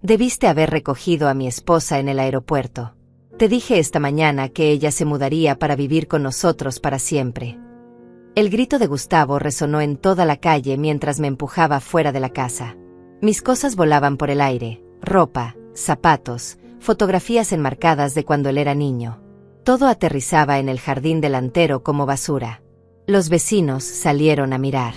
Debiste haber recogido a mi esposa en el aeropuerto. Te dije esta mañana que ella se mudaría para vivir con nosotros para siempre. El grito de Gustavo resonó en toda la calle mientras me empujaba fuera de la casa. Mis cosas volaban por el aire, ropa, zapatos, fotografías enmarcadas de cuando él era niño. Todo aterrizaba en el jardín delantero como basura. Los vecinos salieron a mirar.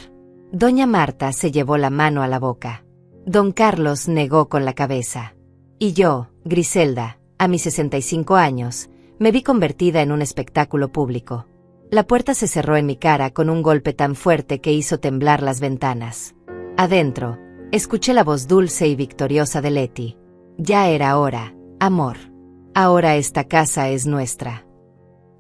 Doña Marta se llevó la mano a la boca. Don Carlos negó con la cabeza. Y yo, Griselda, a mis 65 años, me vi convertida en un espectáculo público. La puerta se cerró en mi cara con un golpe tan fuerte que hizo temblar las ventanas. Adentro, escuché la voz dulce y victoriosa de Leti. Ya era hora, amor. Ahora esta casa es nuestra.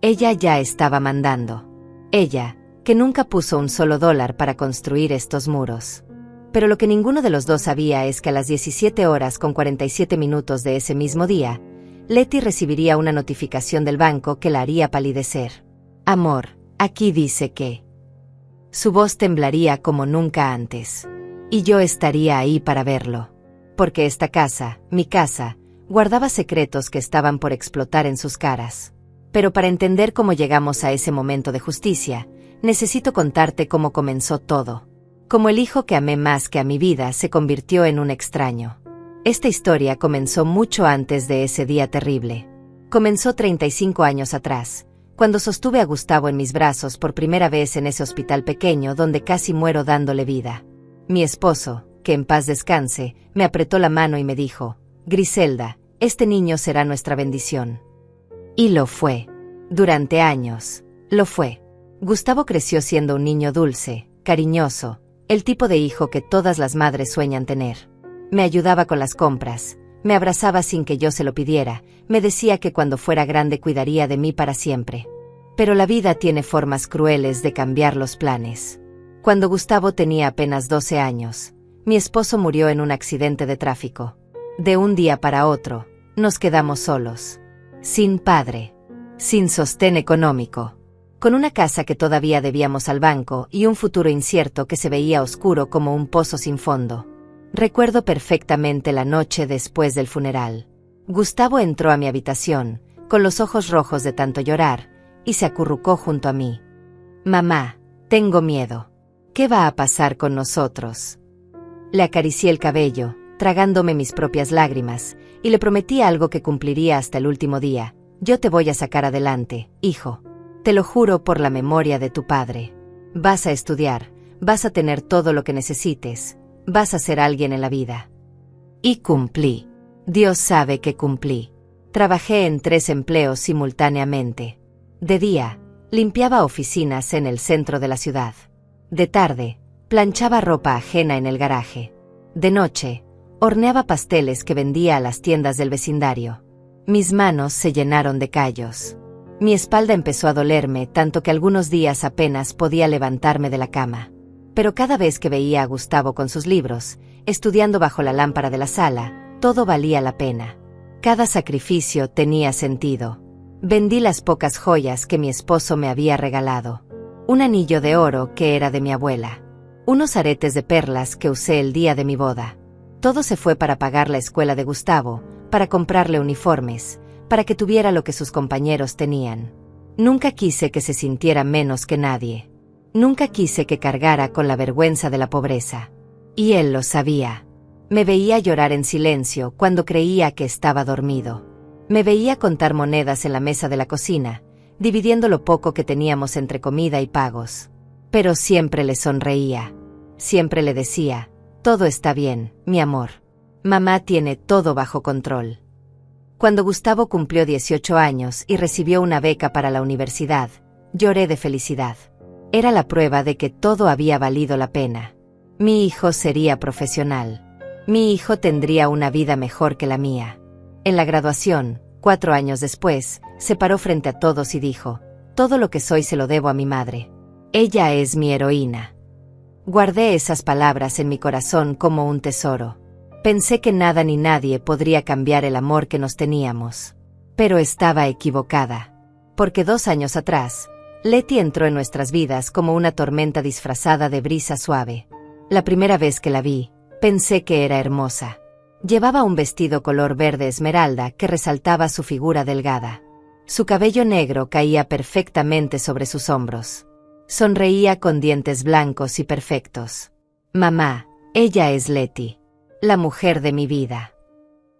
Ella ya estaba mandando. Ella, que nunca puso un solo dólar para construir estos muros. Pero lo que ninguno de los dos sabía es que a las 17 horas con 47 minutos de ese mismo día, Leti recibiría una notificación del banco que la haría palidecer. Amor, aquí dice que... Su voz temblaría como nunca antes. Y yo estaría ahí para verlo. Porque esta casa, mi casa, guardaba secretos que estaban por explotar en sus caras. Pero para entender cómo llegamos a ese momento de justicia, necesito contarte cómo comenzó todo. Cómo el hijo que amé más que a mi vida se convirtió en un extraño. Esta historia comenzó mucho antes de ese día terrible. Comenzó 35 años atrás, cuando sostuve a Gustavo en mis brazos por primera vez en ese hospital pequeño donde casi muero dándole vida. Mi esposo, que en paz descanse, me apretó la mano y me dijo: Griselda, este niño será nuestra bendición. Y lo fue. Durante años, lo fue. Gustavo creció siendo un niño dulce, cariñoso, el tipo de hijo que todas las madres sueñan tener. Me ayudaba con las compras, me abrazaba sin que yo se lo pidiera, me decía que cuando fuera grande cuidaría de mí para siempre. Pero la vida tiene formas crueles de cambiar los planes. Cuando Gustavo tenía apenas 12 años, mi esposo murió en un accidente de tráfico. De un día para otro, nos quedamos solos. Sin padre. Sin sostén económico. Con una casa que todavía debíamos al banco y un futuro incierto que se veía oscuro como un pozo sin fondo. Recuerdo perfectamente la noche después del funeral. Gustavo entró a mi habitación, con los ojos rojos de tanto llorar, y se acurrucó junto a mí. Mamá, tengo miedo. ¿Qué va a pasar con nosotros? Le acaricié el cabello, tragándome mis propias lágrimas, y le prometí algo que cumpliría hasta el último día. Yo te voy a sacar adelante, hijo. Te lo juro por la memoria de tu padre. Vas a estudiar, vas a tener todo lo que necesites, vas a ser alguien en la vida. Y cumplí. Dios sabe que cumplí. Trabajé en 3 empleos simultáneamente. De día, limpiaba oficinas en el centro de la ciudad. De tarde, planchaba ropa ajena en el garaje. De noche, horneaba pasteles que vendía a las tiendas del vecindario. Mis manos se llenaron de callos. Mi espalda empezó a dolerme tanto que algunos días apenas podía levantarme de la cama. Pero cada vez que veía a Gustavo con sus libros, estudiando bajo la lámpara de la sala, todo valía la pena. Cada sacrificio tenía sentido. Vendí las pocas joyas que mi esposo me había regalado. Un anillo de oro que era de mi abuela. Unos aretes de perlas que usé el día de mi boda. Todo se fue para pagar la escuela de Gustavo, para comprarle uniformes, para que tuviera lo que sus compañeros tenían. Nunca quise que se sintiera menos que nadie. Nunca quise que cargara con la vergüenza de la pobreza. Y él lo sabía. Me veía llorar en silencio cuando creía que estaba dormido. Me veía contar monedas en la mesa de la cocina, dividiendo lo poco que teníamos entre comida y pagos. Pero siempre le sonreía. Siempre le decía: todo está bien, mi amor. Mamá tiene todo bajo control. Cuando Gustavo cumplió 18 años y recibió una beca para la universidad, lloré de felicidad. Era la prueba de que todo había valido la pena. Mi hijo sería profesional. Mi hijo tendría una vida mejor que la mía. En la graduación, 4 años después, se paró frente a todos y dijo: todo lo que soy se lo debo a mi madre. Ella es mi heroína. Guardé esas palabras en mi corazón como un tesoro. Pensé que nada ni nadie podría cambiar el amor que nos teníamos. Pero estaba equivocada. Porque 2 años atrás, Leti entró en nuestras vidas como una tormenta disfrazada de brisa suave. La primera vez que la vi, pensé que era hermosa. Llevaba un vestido color verde esmeralda que resaltaba su figura delgada. Su cabello negro caía perfectamente sobre sus hombros. Sonreía con dientes blancos y perfectos. Mamá, ella es Letty, la mujer de mi vida.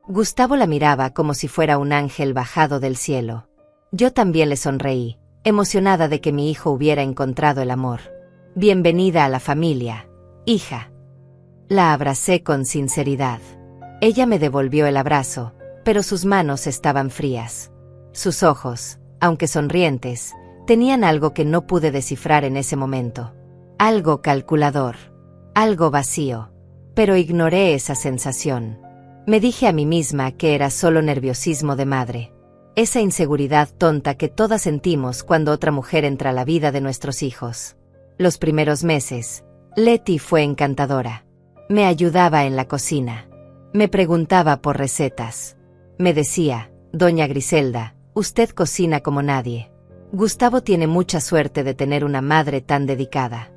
Gustavo la miraba como si fuera un ángel bajado del cielo. Yo también le sonreí, emocionada de que mi hijo hubiera encontrado el amor. Bienvenida a la familia, hija. La abracé con sinceridad. Ella me devolvió el abrazo, pero sus manos estaban frías. Sus ojos, aunque sonrientes, tenían algo que no pude descifrar en ese momento. Algo calculador, algo vacío. Pero ignoré esa sensación. Me dije a mí misma que era solo nerviosismo de madre. Esa inseguridad tonta que todas sentimos cuando otra mujer entra a la vida de nuestros hijos. Los primeros meses, Letty fue encantadora. Me ayudaba en la cocina. Me preguntaba por recetas. Me decía, Doña Griselda, usted cocina como nadie. Gustavo tiene mucha suerte de tener una madre tan dedicada.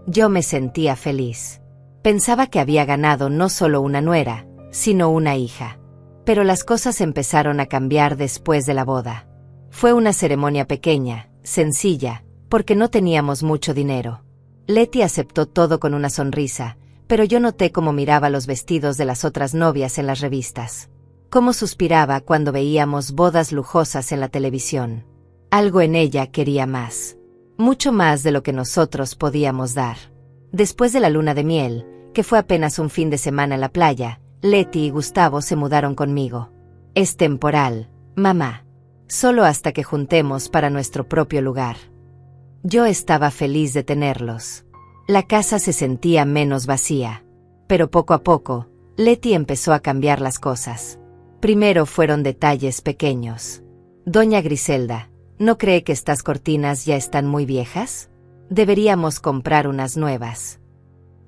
Yo me sentía feliz. Pensaba que había ganado no solo una nuera, sino una hija. Pero las cosas empezaron a cambiar después de la boda. Fue una ceremonia pequeña, sencilla, porque no teníamos mucho dinero. Letty aceptó todo con una sonrisa, pero yo noté cómo miraba los vestidos de las otras novias en las revistas. Cómo suspiraba cuando veíamos bodas lujosas en la televisión. Algo en ella quería más. Mucho más de lo que nosotros podíamos dar. Después de la luna de miel, que fue apenas un fin de semana en la playa, Letty y Gustavo se mudaron conmigo. Es temporal, mamá. Solo hasta que juntemos para nuestro propio lugar. Yo estaba feliz de tenerlos. La casa se sentía menos vacía. Pero poco a poco, Letty empezó a cambiar las cosas. Primero fueron detalles pequeños. Doña Griselda, ¿no cree que estas cortinas ya están muy viejas? Deberíamos comprar unas nuevas.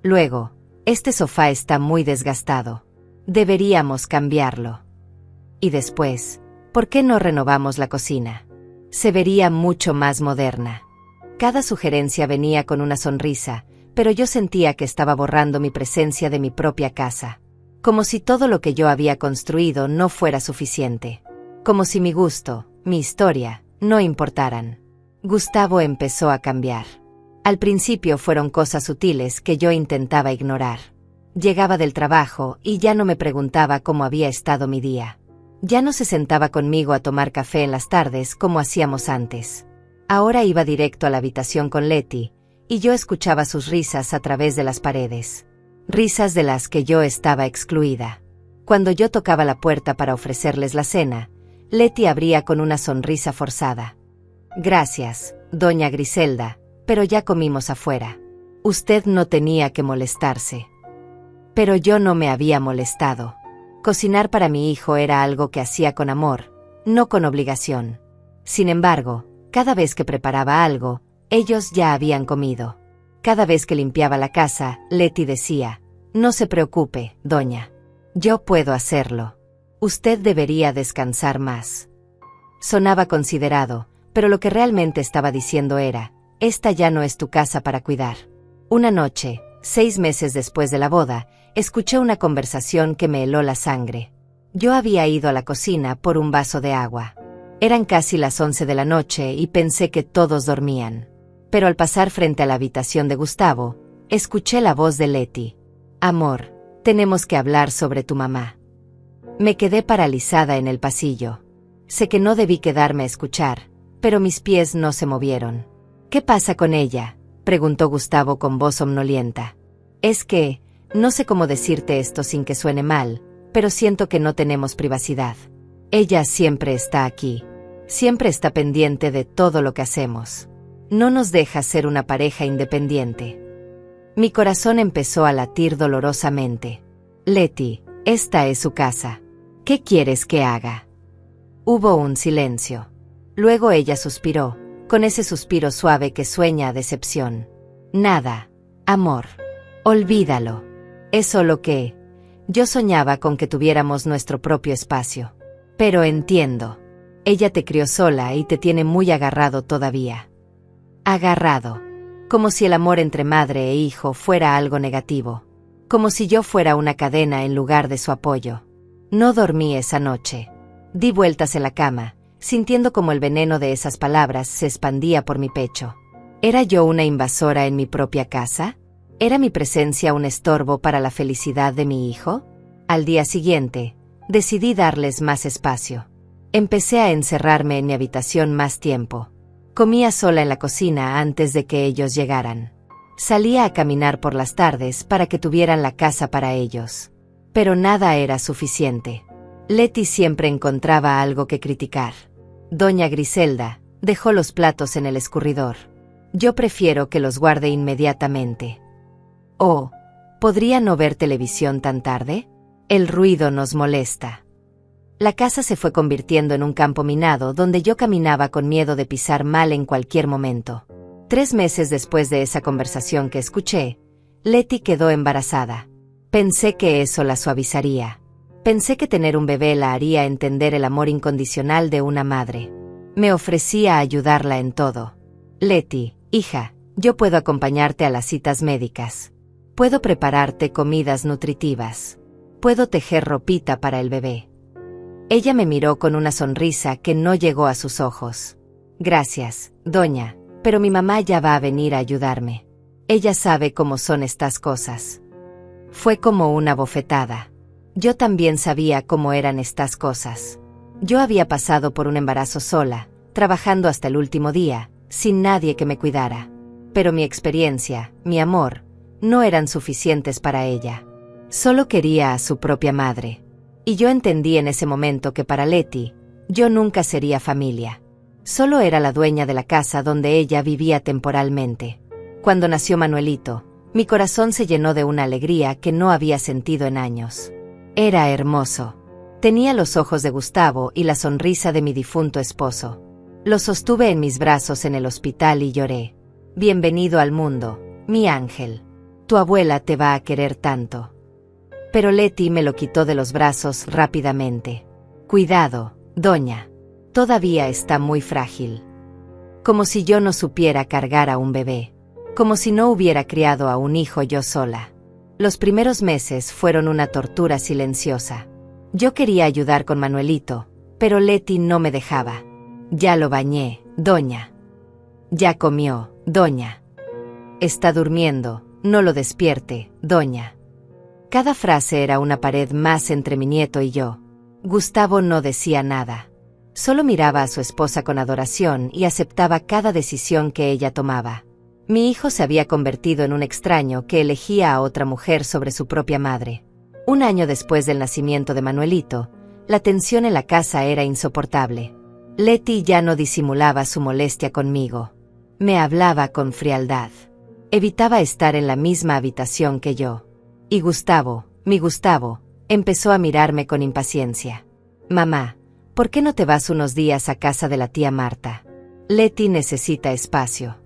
Luego, este sofá está muy desgastado. Deberíamos cambiarlo. Y después, ¿por qué no renovamos la cocina? Se vería mucho más moderna. Cada sugerencia venía con una sonrisa, pero yo sentía que estaba borrando mi presencia de mi propia casa. Como si todo lo que yo había construido no fuera suficiente. Como si mi gusto, mi historia, no importaran. Gustavo empezó a cambiar. Al principio fueron cosas sutiles que yo intentaba ignorar. Llegaba del trabajo y ya no me preguntaba cómo había estado mi día. Ya no se sentaba conmigo a tomar café en las tardes como hacíamos antes. Ahora iba directo a la habitación con Letty, y yo escuchaba sus risas a través de las paredes. Risas de las que yo estaba excluida. Cuando yo tocaba la puerta para ofrecerles la cena, Letty abría con una sonrisa forzada. Gracias, doña Griselda, pero ya comimos afuera. Usted no tenía que molestarse. Pero yo no me había molestado. Cocinar para mi hijo era algo que hacía con amor, no con obligación. Sin embargo, cada vez que preparaba algo, ellos ya habían comido. Cada vez que limpiaba la casa, Letty decía, no se preocupe, doña. Yo puedo hacerlo. Usted debería descansar más. Sonaba considerado, pero lo que realmente estaba diciendo era, esta ya no es tu casa para cuidar. Una noche, 6 meses después de la boda, escuché una conversación que me heló la sangre. Yo había ido a la cocina por un vaso de agua. Eran casi las 11 de la noche y pensé que todos dormían. Pero al pasar frente a la habitación de Gustavo, escuché la voz de Letty. Amor, tenemos que hablar sobre tu mamá. Me quedé paralizada en el pasillo. Sé que no debí quedarme a escuchar, pero mis pies no se movieron. ¿Qué pasa con ella?, preguntó Gustavo con voz somnolienta. Es que, no sé cómo decirte esto sin que suene mal, pero siento que no tenemos privacidad. Ella siempre está aquí. Siempre está pendiente de todo lo que hacemos. No nos deja ser una pareja independiente. Mi corazón empezó a latir dolorosamente. Letty, esta es su casa. ¿Qué quieres que haga? Hubo un silencio. Luego ella suspiró, con ese suspiro suave que sueña a decepción. Nada, amor. Olvídalo. Es solo que yo soñaba con que tuviéramos nuestro propio espacio. Pero entiendo. Ella te crió sola y te tiene muy agarrado todavía. Agarrado. Como si el amor entre madre e hijo fuera algo negativo. como si yo fuera una cadena en lugar de su apoyo. No dormí esa noche. Di vueltas en la cama, sintiendo como el veneno de esas palabras se expandía por mi pecho. ¿Era yo una invasora en mi propia casa? ¿Era mi presencia un estorbo para la felicidad de mi hijo? Al día siguiente, decidí darles más espacio. Empecé a encerrarme en mi habitación más tiempo. Comía sola en la cocina antes de que ellos llegaran. Salía a caminar por las tardes para que tuvieran la casa para ellos. Pero nada era suficiente. Leti siempre encontraba algo que criticar. Doña Griselda dejó los platos en el escurridor. Yo prefiero que los guarde inmediatamente. Oh, ¿podría no ver televisión tan tarde? El ruido nos molesta. La casa se fue convirtiendo en un campo minado donde yo caminaba con miedo de pisar mal en cualquier momento. 3 meses después de esa conversación que escuché, Leti quedó embarazada. Pensé que eso la suavizaría. Pensé que tener un bebé la haría entender el amor incondicional de una madre. Me ofrecí a ayudarla en todo. Leti, hija, yo puedo acompañarte a las citas médicas. Puedo prepararte comidas nutritivas. Puedo tejer ropita para el bebé. Ella me miró con una sonrisa que no llegó a sus ojos. Gracias, doña, pero mi mamá ya va a venir a ayudarme. Ella sabe cómo son estas cosas. Fue como una bofetada. Yo también sabía cómo eran estas cosas. Yo había pasado por un embarazo sola, trabajando hasta el último día, sin nadie que me cuidara. Pero mi experiencia, mi amor, no eran suficientes para ella. Solo quería a su propia madre. Y yo entendí en ese momento que para Leti, yo nunca sería familia. Solo era la dueña de la casa donde ella vivía temporalmente. Cuando nació Manuelito, mi corazón se llenó de una alegría que no había sentido en años. Era hermoso. Tenía los ojos de Gustavo y la sonrisa de mi difunto esposo. Lo sostuve en mis brazos en el hospital y lloré. Bienvenido al mundo, mi ángel. Tu abuela te va a querer tanto. Pero Leti me lo quitó de los brazos rápidamente. Cuidado, doña. Todavía está muy frágil. Como si yo no supiera cargar a un bebé. Como si no hubiera criado a un hijo yo sola. Los primeros meses fueron una tortura silenciosa. Yo quería ayudar con Manuelito, pero Leti no me dejaba. Ya lo bañé, doña. Ya comió, doña. Está durmiendo, no lo despierte, doña. Cada frase era una pared más entre mi nieto y yo. Gustavo no decía nada. Solo miraba a su esposa con adoración y aceptaba cada decisión que ella tomaba. Mi hijo se había convertido en un extraño que elegía a otra mujer sobre su propia madre. 1 año después del nacimiento de Manuelito, la tensión en la casa era insoportable. Leti ya no disimulaba su molestia conmigo. Me hablaba con frialdad. Evitaba estar en la misma habitación que yo. Y Gustavo, mi Gustavo, empezó a mirarme con impaciencia. Mamá, ¿por qué no te vas unos días a casa de la tía Marta? Leti necesita espacio.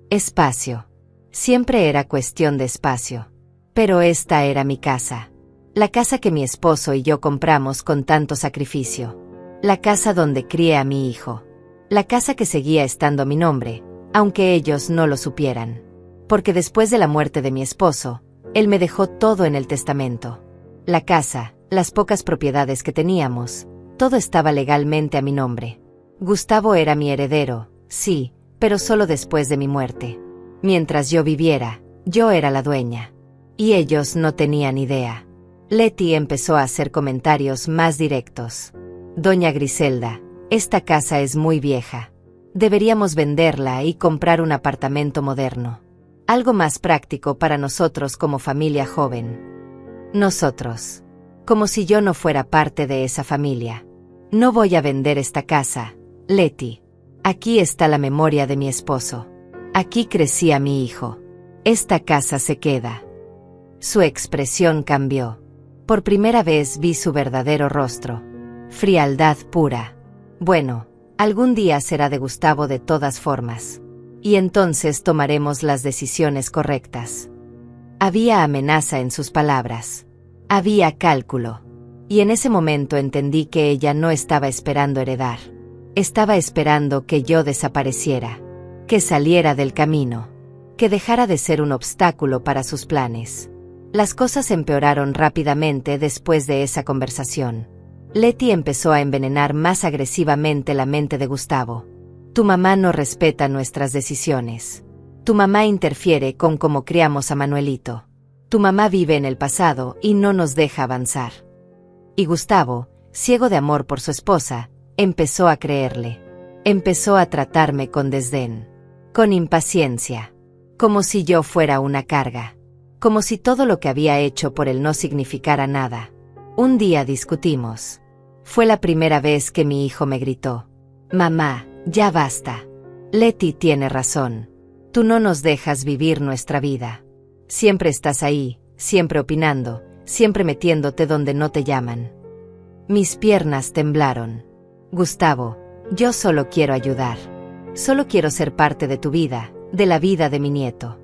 Espacio. Siempre era cuestión de espacio. Pero esta era mi casa. La casa que mi esposo y yo compramos con tanto sacrificio. La casa donde crié a mi hijo. La casa que seguía estando a mi nombre, aunque ellos no lo supieran. Porque después de la muerte de mi esposo, él me dejó todo en el testamento. La casa, las pocas propiedades que teníamos, todo estaba legalmente a mi nombre. Gustavo era mi heredero, sí, pero solo después de mi muerte. Mientras yo viviera, yo era la dueña. Y ellos no tenían idea. Leti empezó a hacer comentarios más directos. Doña Griselda, esta casa es muy vieja. Deberíamos venderla y comprar un apartamento moderno. Algo más práctico para nosotros como familia joven. Nosotros. Como si yo no fuera parte de esa familia. No voy a vender esta casa, Leti. Aquí está la memoria de mi esposo. Aquí crecía mi hijo. Esta casa se queda. Su expresión cambió. Por primera vez vi su verdadero rostro. Frialdad pura. Bueno, algún día será de Gustavo de todas formas. Y entonces tomaremos las decisiones correctas. Había amenaza en sus palabras. Había cálculo. Y en ese momento entendí que ella no estaba esperando heredar. Estaba esperando que yo desapareciera. Que saliera del camino. Que dejara de ser un obstáculo para sus planes. Las cosas empeoraron rápidamente después de esa conversación. Leti empezó a envenenar más agresivamente la mente de Gustavo. Tu mamá no respeta nuestras decisiones. Tu mamá interfiere con cómo criamos a Manuelito. Tu mamá vive en el pasado y no nos deja avanzar. Y Gustavo, ciego de amor por su esposa, empezó a creerle. Empezó a tratarme con desdén, con impaciencia, como si yo fuera una carga, como si todo lo que había hecho por él no significara nada. Un día discutimos. Fue la primera vez que mi hijo me gritó: mamá, ya basta. Leti tiene razón. Tú no nos dejas vivir nuestra vida. Siempre estás ahí, siempre opinando, siempre metiéndote donde no te llaman. Mis piernas temblaron. Gustavo, yo solo quiero ayudar. Solo quiero ser parte de tu vida, de la vida de mi nieto.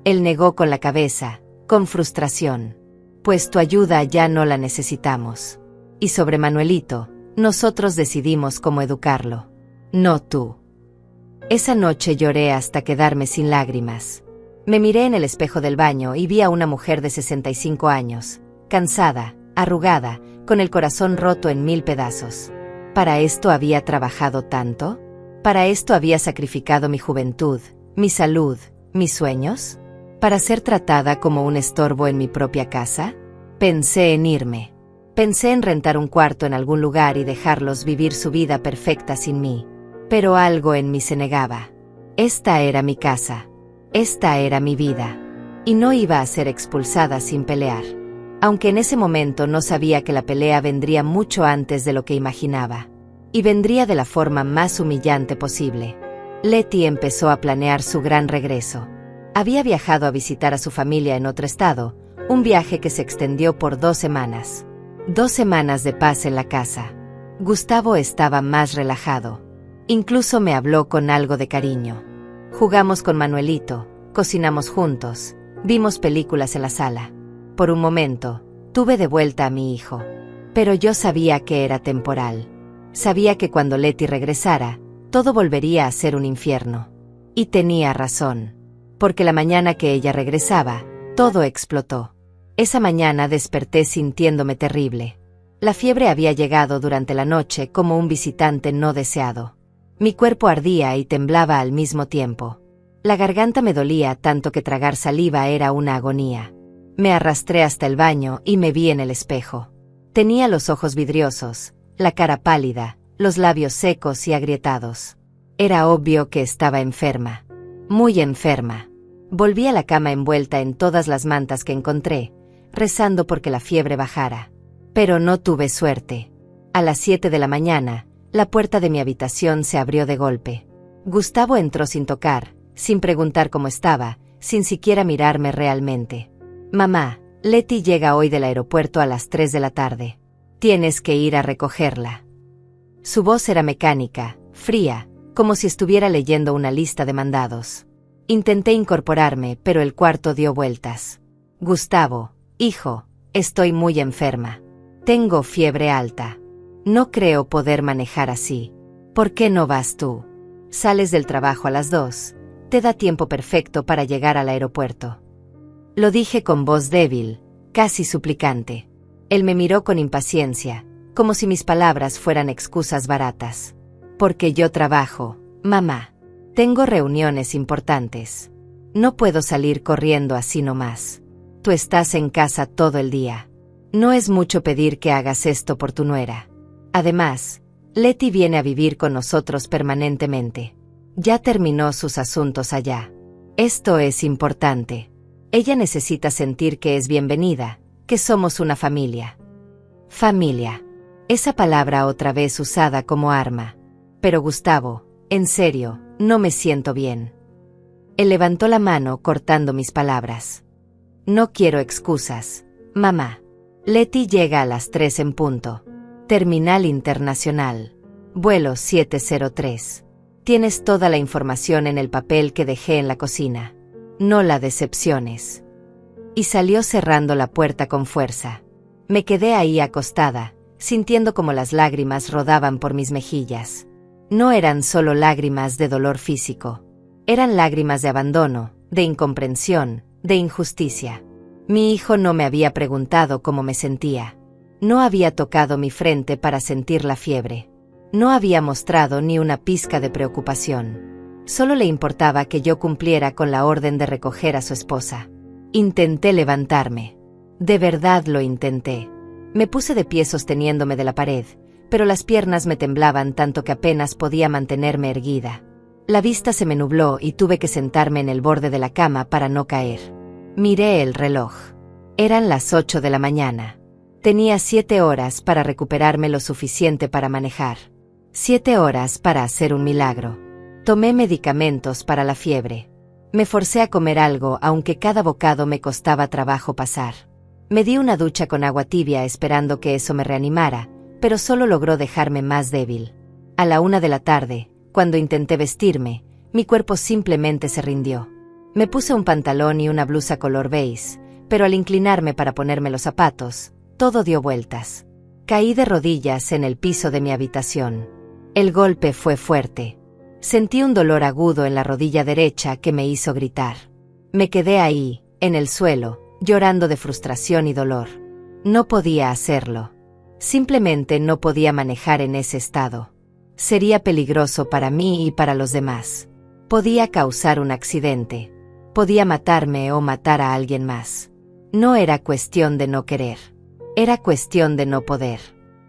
Él negó con la cabeza, con frustración. Pues tu ayuda ya no la necesitamos. Y sobre Manuelito, nosotros decidimos cómo educarlo. No tú. Esa noche lloré hasta quedarme sin lágrimas. Me miré en el espejo del baño y vi a una mujer de 65 años, cansada, arrugada, con el corazón roto en 1000 pedazos. ¿Para esto había trabajado tanto? ¿Para esto había sacrificado mi juventud, mi salud, mis sueños? ¿Para ser tratada como un estorbo en mi propia casa? Pensé en irme. Pensé en rentar un cuarto en algún lugar y dejarlos vivir su vida perfecta sin mí. Pero algo en mí se negaba. Esta era mi casa. Esta era mi vida. Y no iba a ser expulsada sin pelear. Aunque en ese momento no sabía que la pelea vendría mucho antes de lo que imaginaba. Y vendría de la forma más humillante posible. Leti empezó a planear su gran regreso. Había viajado a visitar a su familia en otro estado, un viaje que se extendió por 2 semanas. 2 semanas de paz en la casa. Gustavo estaba más relajado. Incluso me habló con algo de cariño. Jugamos con Manuelito, cocinamos juntos, vimos películas en la sala. Por un momento, tuve de vuelta a mi hijo. Pero yo sabía que era temporal. Sabía que cuando Leti regresara, todo volvería a ser un infierno. Y tenía razón. Porque la mañana que ella regresaba, todo explotó. Esa mañana desperté sintiéndome terrible. La fiebre había llegado durante la noche como un visitante no deseado. Mi cuerpo ardía y temblaba al mismo tiempo. La garganta me dolía tanto que tragar saliva era una agonía. Me arrastré hasta el baño y me vi en el espejo. Tenía los ojos vidriosos, la cara pálida, los labios secos y agrietados. Era obvio que estaba enferma. Muy enferma. Volví a la cama envuelta en todas las mantas que encontré, rezando porque la fiebre bajara. Pero no tuve suerte. A las 7 de la mañana, la puerta de mi habitación se abrió de golpe. Gustavo entró sin tocar, sin preguntar cómo estaba, sin siquiera mirarme realmente. Mamá, Leti llega hoy del aeropuerto a las 3 de la tarde. Tienes que ir a recogerla. Su voz era mecánica, fría, como si estuviera leyendo una lista de mandados. Intenté incorporarme, pero el cuarto dio vueltas. Gustavo, hijo, estoy muy enferma. Tengo fiebre alta. No creo poder manejar así. ¿Por qué no vas tú? Sales del trabajo a las 2. Te da tiempo perfecto para llegar al aeropuerto. Lo dije con voz débil, casi suplicante. Él me miró con impaciencia, como si mis palabras fueran excusas baratas. Porque yo trabajo, mamá. Tengo reuniones importantes. No puedo salir corriendo así nomás. Tú estás en casa todo el día. No es mucho pedir que hagas esto por tu nuera. Además, Leti viene a vivir con nosotros permanentemente. Ya terminó sus asuntos allá. Esto es importante. Ella necesita sentir que es bienvenida, que somos una familia. Familia. Esa palabra otra vez usada como arma. Pero Gustavo, en serio, no me siento bien. Él levantó la mano cortando mis palabras. No quiero excusas, mamá. Leti llega a las 3 en punto. Terminal Internacional. Vuelo 703. Tienes toda la información en el papel que dejé en la cocina. No la decepciones. Y salió cerrando la puerta con fuerza. Me quedé ahí acostada, sintiendo como las lágrimas rodaban por mis mejillas. No eran solo lágrimas de dolor físico. Eran lágrimas de abandono, de incomprensión, de injusticia. Mi hijo no me había preguntado cómo me sentía. No había tocado mi frente para sentir la fiebre. No había mostrado ni una pizca de preocupación. Solo le importaba que yo cumpliera con la orden de recoger a su esposa. Intenté levantarme. De verdad lo intenté. Me puse de pie sosteniéndome de la pared, pero las piernas me temblaban tanto que apenas podía mantenerme erguida. La vista se me nubló y tuve que sentarme en el borde de la cama para no caer. Miré el reloj. Eran las 8 de la mañana. Tenía 7 horas para recuperarme lo suficiente para manejar. 7 horas para hacer un milagro. Tomé medicamentos para la fiebre. Me forcé a comer algo aunque cada bocado me costaba trabajo pasar. Me di una ducha con agua tibia esperando que eso me reanimara, pero solo logró dejarme más débil. A la 1 de la tarde, cuando intenté vestirme, mi cuerpo simplemente se rindió. Me puse un pantalón y una blusa color beige, pero al inclinarme para ponerme los zapatos, todo dio vueltas. Caí de rodillas en el piso de mi habitación. El golpe fue fuerte. Sentí un dolor agudo en la rodilla derecha que me hizo gritar. Me quedé ahí, en el suelo, llorando de frustración y dolor. No podía hacerlo. Simplemente no podía manejar en ese estado. Sería peligroso para mí y para los demás. Podía causar un accidente. Podía matarme o matar a alguien más. No era cuestión de no querer. Era cuestión de no poder.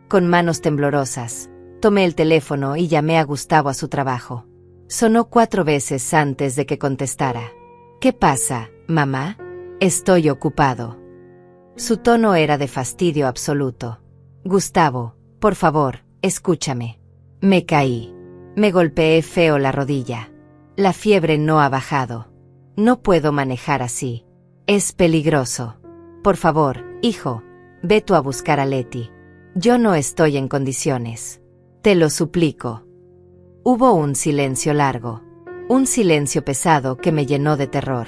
Con manos temblorosas, tomé el teléfono y llamé a Gustavo a su trabajo. Sonó 4 veces antes de que contestara. ¿Qué pasa, mamá? Estoy ocupado. Su tono era de fastidio absoluto. Gustavo, por favor, escúchame. Me caí. Me golpeé feo la rodilla. La fiebre no ha bajado. No puedo manejar así. Es peligroso. Por favor, hijo, ve tú a buscar a Leti. Yo no estoy en condiciones. Te lo suplico. Hubo un silencio largo. Un silencio pesado que me llenó de terror.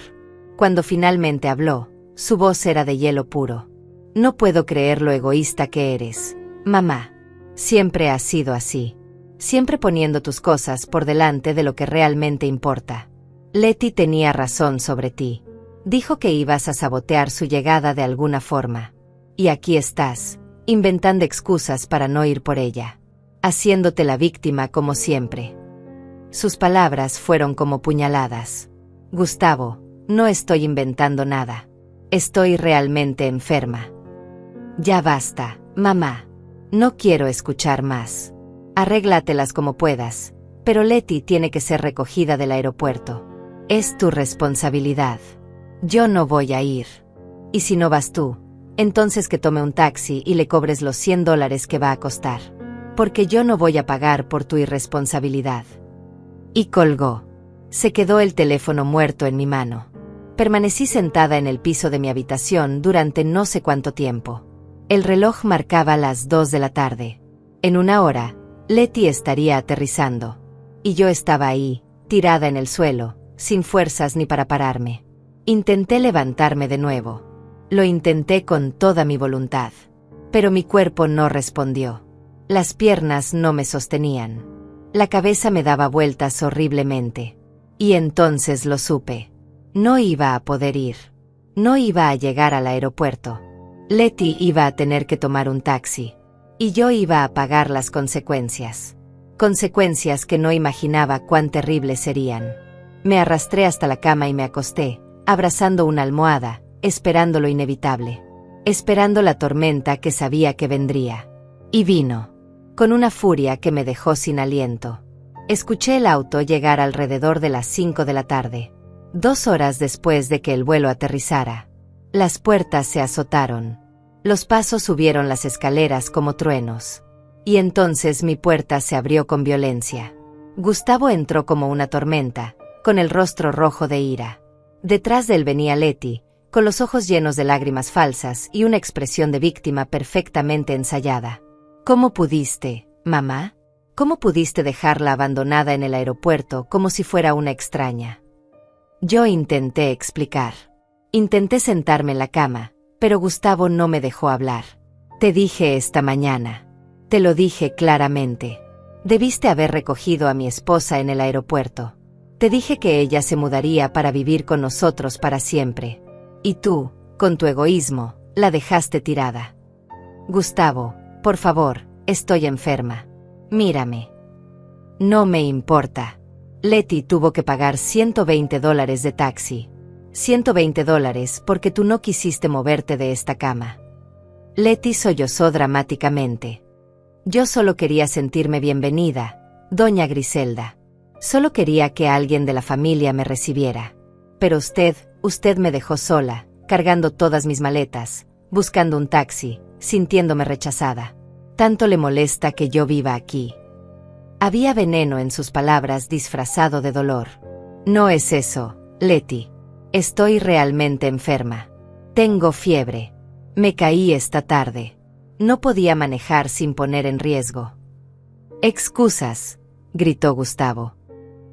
Cuando finalmente habló, su voz era de hielo puro. No puedo creer lo egoísta que eres, mamá. Siempre has sido así. Siempre poniendo tus cosas por delante de lo que realmente importa. Leti tenía razón sobre ti. Dijo que ibas a sabotear su llegada de alguna forma. Y aquí estás, inventando excusas para no ir por ella. Haciéndote la víctima como siempre. Sus palabras fueron como puñaladas. Gustavo, no estoy inventando nada. Estoy realmente enferma. Ya basta, mamá. No quiero escuchar más. Arréglatelas como puedas, pero Leti tiene que ser recogida del aeropuerto. Es tu responsabilidad. Yo no voy a ir. Y si no vas tú, entonces que tome un taxi y le cobres los $100 que va a costar. Porque yo no voy a pagar por tu irresponsabilidad. Y colgó. Se quedó el teléfono muerto en mi mano. Permanecí sentada en el piso de mi habitación durante no sé cuánto tiempo. El reloj marcaba las 2 de la tarde. En 1 hora, Leti estaría aterrizando. Y yo estaba ahí, tirada en el suelo, sin fuerzas ni para pararme. Intenté levantarme de nuevo. Lo intenté con toda mi voluntad. Pero mi cuerpo no respondió. Las piernas no me sostenían. La cabeza me daba vueltas horriblemente. Y entonces lo supe. No iba a poder ir. No iba a llegar al aeropuerto. Leti iba a tener que tomar un taxi. Y yo iba a pagar las consecuencias. Consecuencias que no imaginaba cuán terribles serían. Me arrastré hasta la cama y me acosté, abrazando una almohada, esperando lo inevitable. Esperando la tormenta que sabía que vendría. Y vino. Con una furia que me dejó sin aliento. Escuché el auto llegar alrededor de las 5 de la tarde. 2 horas después de que el vuelo aterrizara. Las puertas se azotaron. Los pasos subieron las escaleras como truenos. Y entonces mi puerta se abrió con violencia. Gustavo entró como una tormenta, con el rostro rojo de ira. Detrás de él venía Leti, con los ojos llenos de lágrimas falsas y una expresión de víctima perfectamente ensayada. ¿Cómo pudiste, mamá? ¿Cómo pudiste dejarla abandonada en el aeropuerto como si fuera una extraña? Yo intenté explicar. Intenté sentarme en la cama, pero Gustavo no me dejó hablar. Te dije esta mañana. Te lo dije claramente. Debiste haber recogido a mi esposa en el aeropuerto. Te dije que ella se mudaría para vivir con nosotros para siempre. Y tú, Con tu egoísmo, la dejaste tirada. Gustavo, por favor, estoy enferma. Mírame. No me importa. Letty tuvo que pagar $120 de taxi. $120 porque tú no quisiste moverte de esta cama. Letty sollozó dramáticamente. Yo solo quería sentirme bienvenida, doña Griselda. Solo quería que alguien de la familia me recibiera. Pero usted me dejó sola, cargando todas mis maletas, buscando un taxi, sintiéndome rechazada. Tanto le molesta que yo viva aquí. Había veneno en sus palabras disfrazado de dolor. No es eso, Letty. Estoy realmente enferma. Tengo fiebre. Me caí esta tarde. No podía manejar sin poner en riesgo. Excusas, gritó Gustavo.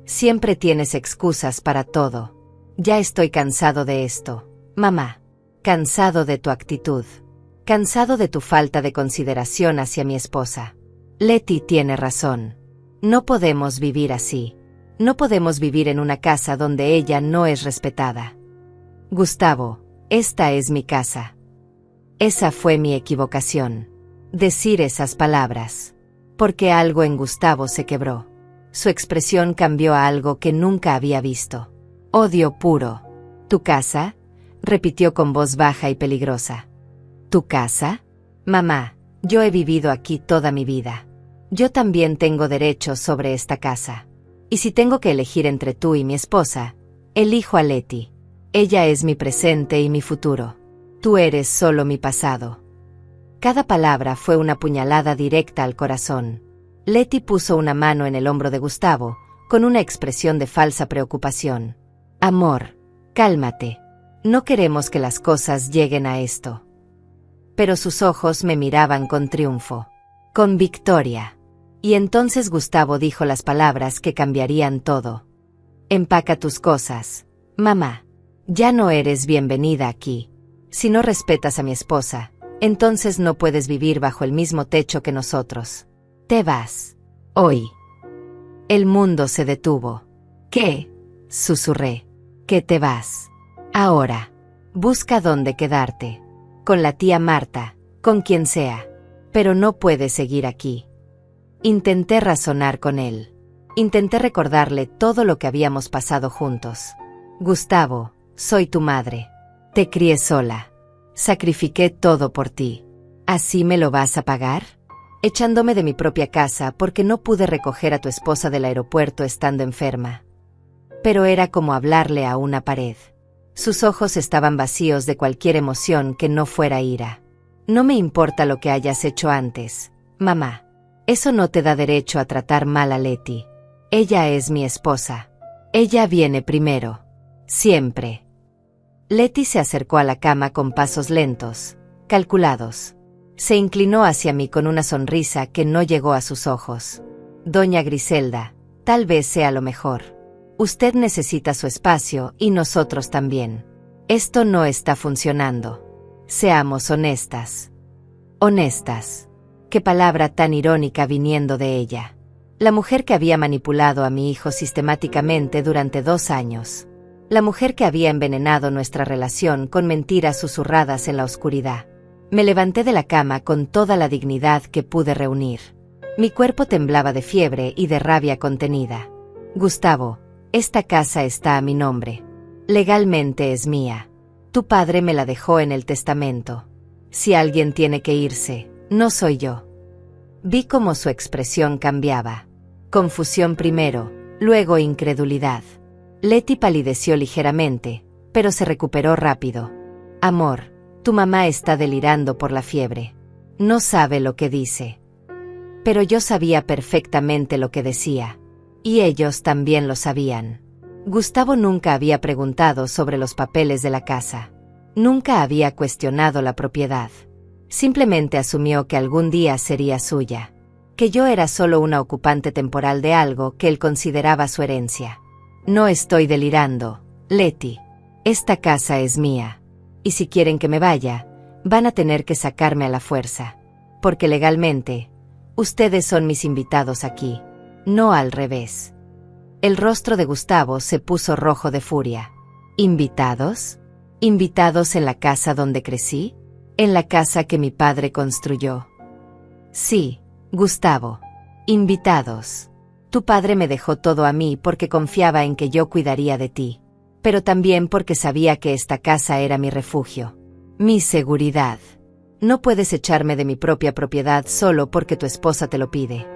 Siempre tienes excusas para todo. Ya estoy cansado de esto, mamá. Cansado de tu actitud. Cansado de tu falta de consideración hacia mi esposa. Letty tiene razón. No podemos vivir así. No podemos vivir en una casa donde ella no es respetada. Gustavo, esta es mi casa. Esa fue mi equivocación. Decir esas palabras. Porque algo en Gustavo se quebró. Su expresión cambió a algo que nunca había visto. Odio puro. ¿Tu casa? Repitió con voz baja y peligrosa. ¿Tu casa? Mamá, yo he vivido aquí toda mi vida. Yo también tengo derechos sobre esta casa. Y si tengo que elegir entre tú y mi esposa, elijo a Letty. Ella es mi presente y mi futuro. Tú eres solo mi pasado. Cada palabra fue una puñalada directa al corazón. Letty puso una mano en el hombro de Gustavo, con una expresión de falsa preocupación. Amor, cálmate. No queremos que las cosas lleguen a esto. Pero sus ojos me miraban con triunfo. Con victoria. Y entonces Gustavo dijo las palabras que cambiarían todo. Empaca tus cosas, mamá. Ya no eres bienvenida aquí. Si no respetas a mi esposa, entonces no puedes vivir bajo el mismo techo que nosotros. Te vas. Hoy. El mundo se detuvo. ¿Qué? Susurré. Que te vas. Ahora. Busca dónde quedarte. Con la tía Marta, con quien sea. Pero no puedes seguir aquí. Intenté razonar con él. Intenté recordarle todo lo que habíamos pasado juntos. Gustavo, soy tu madre. Te crié sola. Sacrifiqué todo por ti. ¿Así me lo vas a pagar? Echándome de mi propia casa porque no pude recoger a tu esposa del aeropuerto estando enferma. Pero era como hablarle a una pared. Sus ojos estaban vacíos de cualquier emoción que no fuera ira. No me importa lo que hayas hecho antes, mamá. Eso no te da derecho a tratar mal a Letty. Ella es mi esposa. Ella viene primero. Siempre. Letty se acercó a la cama con pasos lentos, calculados. Se inclinó hacia mí con una sonrisa que no llegó a sus ojos. Doña Griselda, tal vez sea lo mejor. Usted necesita su espacio y nosotros también. Esto no está funcionando. Seamos honestas. Honestas. Qué palabra tan irónica viniendo de ella. La mujer que había manipulado a mi hijo sistemáticamente durante 2 años. La mujer que había envenenado nuestra relación con mentiras susurradas en la oscuridad. Me levanté de la cama con toda la dignidad que pude reunir. Mi cuerpo temblaba de fiebre y de rabia contenida. Gustavo, esta casa está a mi nombre. Legalmente es mía. Tu padre me la dejó en el testamento. Si alguien tiene que irse, no soy yo. Vi cómo su expresión cambiaba. Confusión primero, luego incredulidad. Letty palideció ligeramente, pero se recuperó rápido. Amor, tu mamá está delirando por la fiebre. No sabe lo que dice. Pero yo sabía perfectamente lo que decía. Y ellos también lo sabían. Gustavo nunca había preguntado sobre los papeles de la casa. Nunca había cuestionado la propiedad. Simplemente asumió que algún día sería suya. Que yo era solo una ocupante temporal de algo que él consideraba su herencia. No estoy delirando, Letty. Esta casa es mía. Y si quieren que me vaya, van a tener que sacarme a la fuerza. Porque legalmente, ustedes son mis invitados aquí, no al revés. El rostro de Gustavo se puso rojo de furia. ¿Invitados? ¿Invitados en la casa donde crecí? ¿En la casa que mi padre construyó? Sí, Gustavo. Invitados. Tu padre me dejó todo a mí porque confiaba en que yo cuidaría de ti. Pero también porque sabía que esta casa era mi refugio. Mi seguridad. No puedes echarme de mi propia propiedad solo porque tu esposa te lo pide.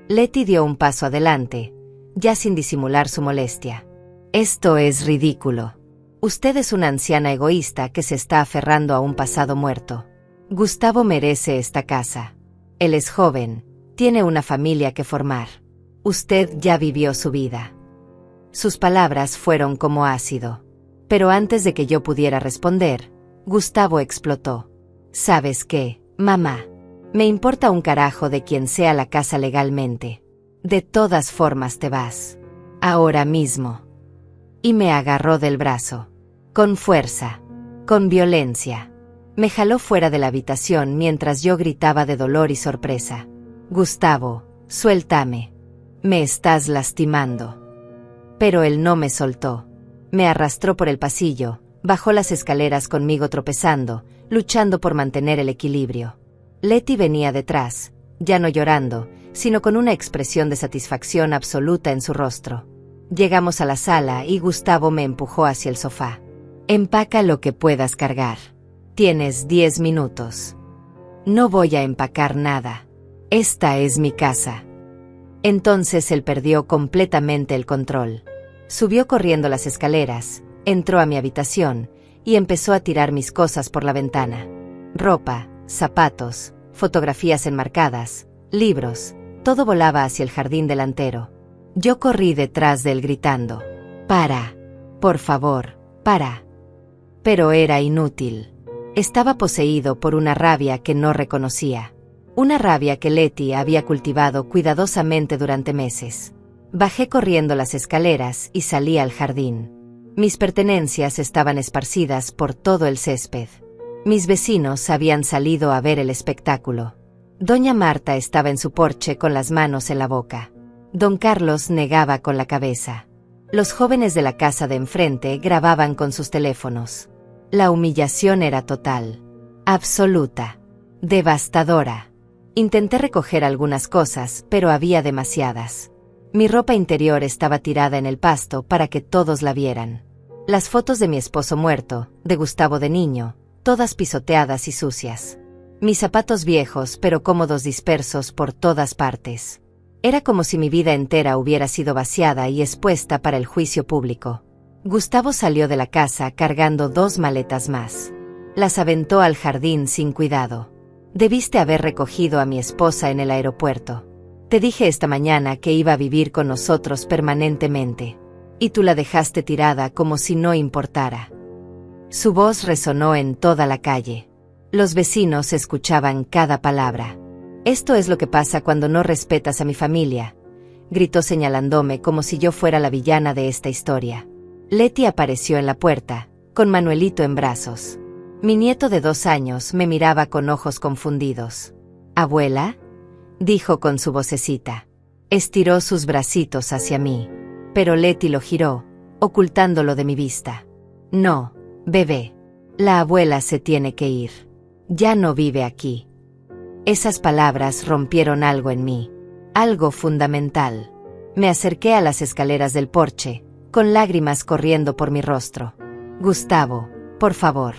Letty dio un paso adelante, ya sin disimular su molestia. Esto es ridículo. Usted es una anciana egoísta que se está aferrando a un pasado muerto. Gustavo merece esta casa. Él es joven, tiene una familia que formar. Usted ya vivió su vida. Sus palabras fueron como ácido. Pero antes de que yo pudiera responder, Gustavo explotó. ¿Sabes qué, mamá? Me importa un carajo de quien sea la casa legalmente. De todas formas te vas. Ahora mismo. Y me agarró del brazo. Con fuerza. Con violencia. Me jaló fuera de la habitación mientras yo gritaba de dolor y sorpresa. Gustavo, suéltame. Me estás lastimando. Pero él no me soltó. Me arrastró por el pasillo, bajó las escaleras conmigo tropezando, luchando por mantener el equilibrio. Letty venía detrás, ya no llorando, sino con una expresión de satisfacción absoluta en su rostro. Llegamos a la sala y Gustavo me empujó hacia el sofá. Empaca lo que puedas cargar. Tienes 10 minutos. No voy a empacar nada. Esta es mi casa. Entonces él perdió completamente el control. Subió corriendo las escaleras, entró a mi habitación y empezó a tirar mis cosas por la ventana. Ropa, zapatos, fotografías enmarcadas, libros, todo volaba hacia el jardín delantero. Yo corrí detrás de él gritando: «¡Para! Por favor, para!». Pero era inútil. Estaba poseído por una rabia que no reconocía. Una rabia que Letty había cultivado cuidadosamente durante meses. Bajé corriendo las escaleras y salí al jardín. Mis pertenencias estaban esparcidas por todo el césped. Mis vecinos habían salido a ver el espectáculo. Doña Marta estaba en su porche con las manos en la boca. Don Carlos negaba con la cabeza. Los jóvenes de la casa de enfrente grababan con sus teléfonos. La humillación era total, absoluta, devastadora. Intenté recoger algunas cosas, pero había demasiadas. Mi ropa interior estaba tirada en el pasto para que todos la vieran. Las fotos de mi esposo muerto, de Gustavo de niño, todas pisoteadas y sucias. Mis zapatos viejos pero cómodos dispersos por todas partes. Era como si mi vida entera hubiera sido vaciada y expuesta para el juicio público. Gustavo salió de la casa cargando 2 maletas más. Las aventó al jardín sin cuidado. Debiste haber recogido a mi esposa en el aeropuerto. Te dije esta mañana que iba a vivir con nosotros permanentemente. Y tú la dejaste tirada como si no importara. Su voz resonó en toda la calle. Los vecinos escuchaban cada palabra. Esto es lo que pasa cuando no respetas a mi familia, gritó señalándome como si yo fuera la villana de esta historia. Letty apareció en la puerta, con Manuelito en brazos. Mi nieto de 2 años me miraba con ojos confundidos. «¿Abuela?», dijo con su vocecita. Estiró sus bracitos hacia mí, pero Letty lo giró, ocultándolo de mi vista. «No, bebé. La abuela se tiene que ir. Ya no vive aquí». Esas palabras rompieron algo en mí, algo fundamental. Me acerqué a las escaleras del porche, con lágrimas corriendo por mi rostro. «Gustavo, por favor,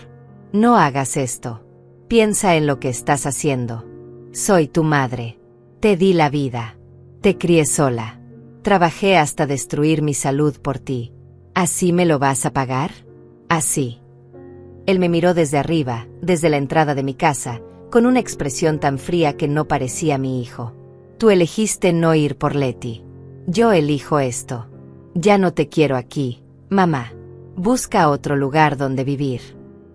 no hagas esto. Piensa en lo que estás haciendo. Soy tu madre. Te di la vida. Te crié sola. Trabajé hasta destruir mi salud por ti. ¿Así me lo vas a pagar? Así». Él me miró desde arriba, desde la entrada de mi casa, con una expresión tan fría que no parecía mi hijo. «Tú elegiste no ir por Letty. Yo elijo esto. Ya no te quiero aquí, mamá. Busca otro lugar donde vivir.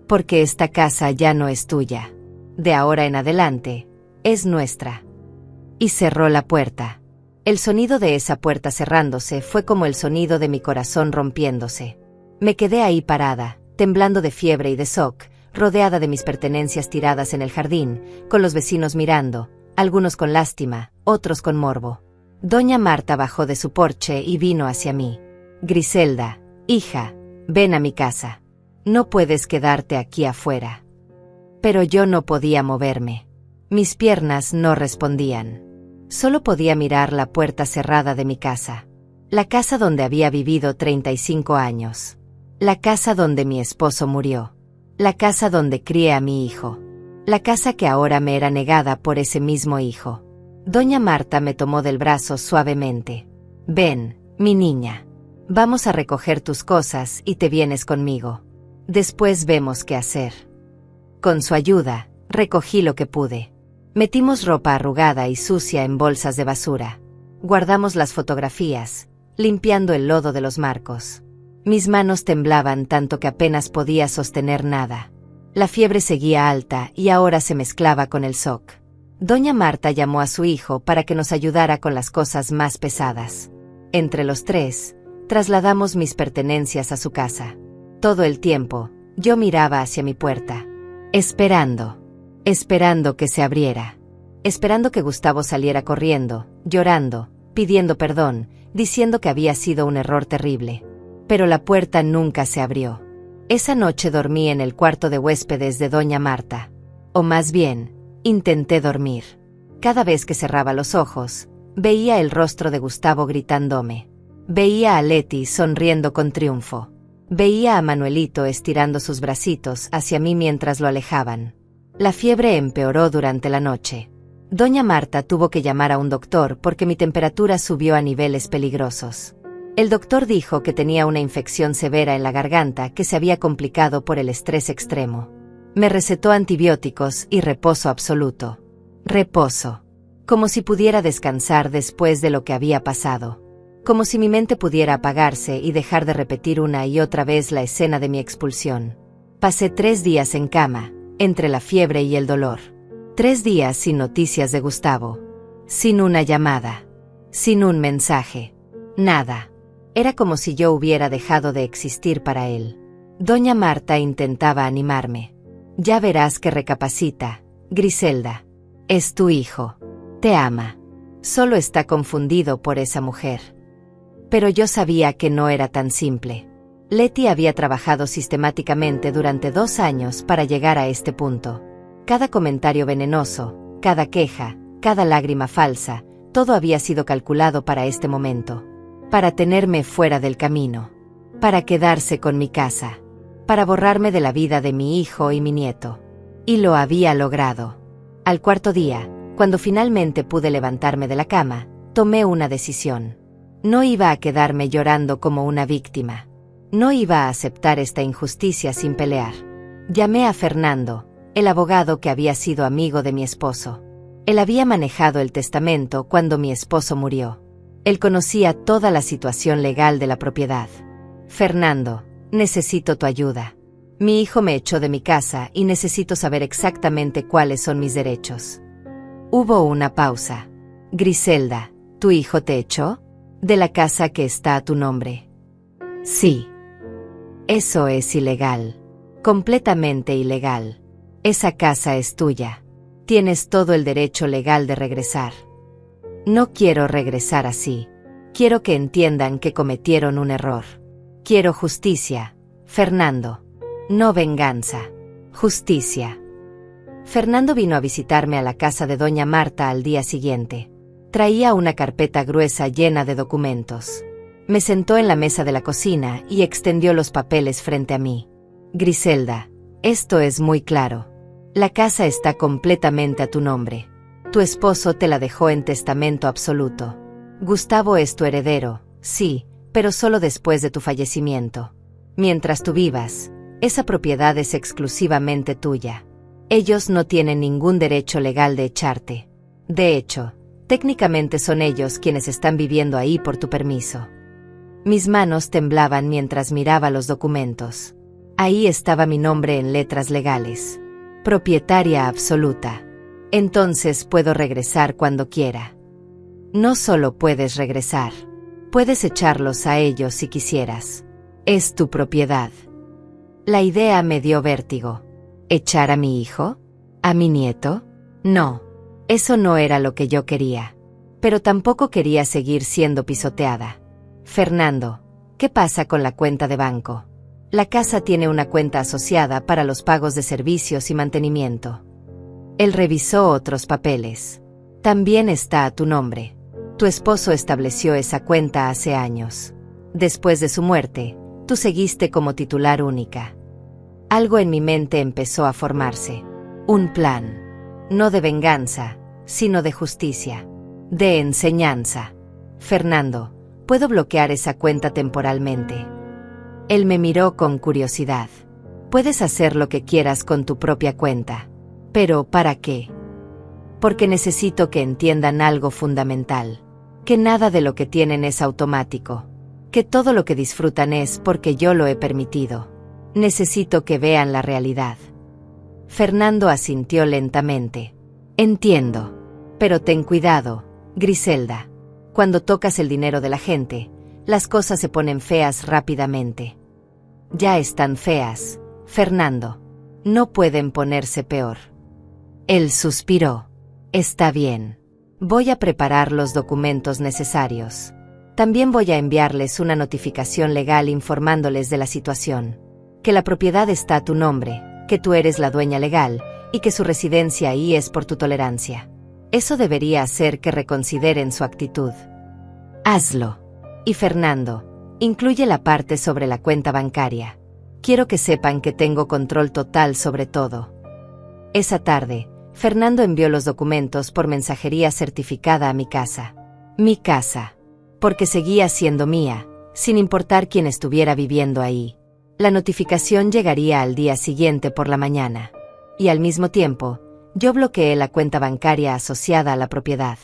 Porque esta casa ya no es tuya. De ahora en adelante, es nuestra». Y cerró la puerta. El sonido de esa puerta cerrándose fue como el sonido de mi corazón rompiéndose. Me quedé ahí parada, temblando de fiebre y de shock, rodeada de mis pertenencias tiradas en el jardín, con los vecinos mirando, algunos con lástima, otros con morbo. Doña Marta bajó de su porche y vino hacia mí. «Griselda, hija, ven a mi casa». No puedes quedarte aquí afuera. Pero yo no podía moverme. Mis piernas no respondían. Solo podía mirar la puerta cerrada de mi casa. La casa donde había vivido 35 años. La casa donde mi esposo murió. La casa donde crié a mi hijo. La casa que ahora me era negada por ese mismo hijo. Doña Marta me tomó del brazo suavemente. Ven, mi niña. Vamos a recoger tus cosas y te vienes conmigo. Después vemos qué hacer. Con su ayuda, recogí lo que pude. Metimos ropa arrugada y sucia en bolsas de basura. Guardamos las fotografías, limpiando el lodo de los marcos. Mis manos temblaban tanto que apenas podía sostener nada. La fiebre seguía alta y ahora se mezclaba con el shock. Doña Marta llamó a su hijo para que nos ayudara con las cosas más pesadas. Entre los tres, trasladamos mis pertenencias a su casa. Todo el tiempo, yo miraba hacia mi puerta, esperando que se abriera, esperando que Gustavo saliera corriendo, llorando, pidiendo perdón, diciendo que había sido un error terrible. Pero la puerta nunca se abrió. Esa noche dormí en el cuarto de huéspedes de Doña Marta. O más bien, intenté dormir. Cada vez que cerraba los ojos, veía el rostro de Gustavo gritándome. Veía a Leti sonriendo con triunfo. Veía a Manuelito estirando sus bracitos hacia mí mientras lo alejaban. La fiebre empeoró durante la noche. Doña Marta tuvo que llamar a un doctor porque mi temperatura subió a niveles peligrosos. El doctor dijo que tenía una infección severa en la garganta que se había complicado por el estrés extremo. Me recetó antibióticos y reposo absoluto. Reposo. Como si pudiera descansar después de lo que había pasado. Como si mi mente pudiera apagarse y dejar de repetir una y otra vez la escena de mi expulsión. Pasé 3 días en cama, entre la fiebre y el dolor. 3 días sin noticias de Gustavo. Sin una llamada. Sin un mensaje. Nada. Era como si yo hubiera dejado de existir para él. Doña Marta intentaba animarme. Ya verás que recapacita, Griselda. Es tu hijo. Te ama. Solo está confundido por esa mujer. Pero yo sabía que no era tan simple. Leti había trabajado sistemáticamente durante 2 años para llegar a este punto. Cada comentario venenoso, cada queja, cada lágrima falsa, todo había sido calculado para este momento. Para tenerme fuera del camino. Para quedarse con mi casa. Para borrarme de la vida de mi hijo y mi nieto. Y lo había logrado. Al 4.º día, cuando finalmente pude levantarme de la cama, tomé una decisión. No iba a quedarme llorando como una víctima. No iba a aceptar esta injusticia sin pelear. Llamé a Fernando, el abogado que había sido amigo de mi esposo. Él había manejado el testamento cuando mi esposo murió. Él conocía toda la situación legal de la propiedad. Fernando, necesito tu ayuda. Mi hijo me echó de mi casa y necesito saber exactamente cuáles son mis derechos. Hubo una pausa. Griselda, ¿tu hijo te echó? De la casa que está a tu nombre. Sí. Eso es ilegal. Completamente ilegal. Esa casa es tuya. Tienes todo el derecho legal de regresar. No quiero regresar así. Quiero que entiendan que cometieron un error. Quiero justicia, Fernando. No venganza. Justicia. Fernando vino a visitarme a la casa de Doña Marta al día siguiente. Traía una carpeta gruesa llena de documentos. Me sentó en la mesa de la cocina y extendió los papeles frente a mí. Griselda, esto es muy claro. La casa está completamente a tu nombre. Tu esposo te la dejó en testamento absoluto. Gustavo es tu heredero, sí, pero solo después de tu fallecimiento. Mientras tú vivas, esa propiedad es exclusivamente tuya. Ellos no tienen ningún derecho legal de echarte. De hecho, técnicamente son ellos quienes están viviendo ahí por tu permiso. Mis manos temblaban mientras miraba los documentos. Ahí estaba mi nombre en letras legales. Propietaria absoluta. Entonces puedo regresar cuando quiera. No solo puedes regresar. Puedes echarlos a ellos si quisieras. Es tu propiedad. La idea me dio vértigo. ¿Echar a mi hijo? ¿A mi nieto? No. Eso no era lo que yo quería. Pero tampoco quería seguir siendo pisoteada. Fernando, ¿qué pasa con la cuenta de banco? La casa tiene una cuenta asociada para los pagos de servicios y mantenimiento. Él revisó otros papeles. También está a tu nombre. Tu esposo estableció esa cuenta hace años. Después de su muerte, tú seguiste como titular única. Algo en mi mente empezó a formarse. Un plan. No de venganza, sino de justicia. De enseñanza. Fernando, puedo bloquear esa cuenta temporalmente. Él me miró con curiosidad. Puedes hacer lo que quieras con tu propia cuenta. ¿Pero para qué? Porque necesito que entiendan algo fundamental. Que nada de lo que tienen es automático. Que todo lo que disfrutan es porque yo lo he permitido. Necesito que vean la realidad. Fernando asintió lentamente. Entiendo. Pero ten cuidado, Griselda. Cuando tocas el dinero de la gente, las cosas se ponen feas rápidamente. Ya están feas, Fernando. No pueden ponerse peor. Él suspiró. Está bien. Voy a preparar los documentos necesarios. También voy a enviarles una notificación legal informándoles de la situación. Que la propiedad está a tu nombre, que tú eres la dueña legal, y que su residencia ahí es por tu tolerancia. Eso debería hacer que reconsideren su actitud. Hazlo. Y Fernando, incluye la parte sobre la cuenta bancaria. Quiero que sepan que tengo control total sobre todo. Esa tarde, Fernando envió los documentos por mensajería certificada a mi casa. Mi casa. Porque seguía siendo mía, sin importar quién estuviera viviendo ahí. La notificación llegaría al día siguiente por la mañana. Y al mismo tiempo, yo bloqueé la cuenta bancaria asociada a la propiedad.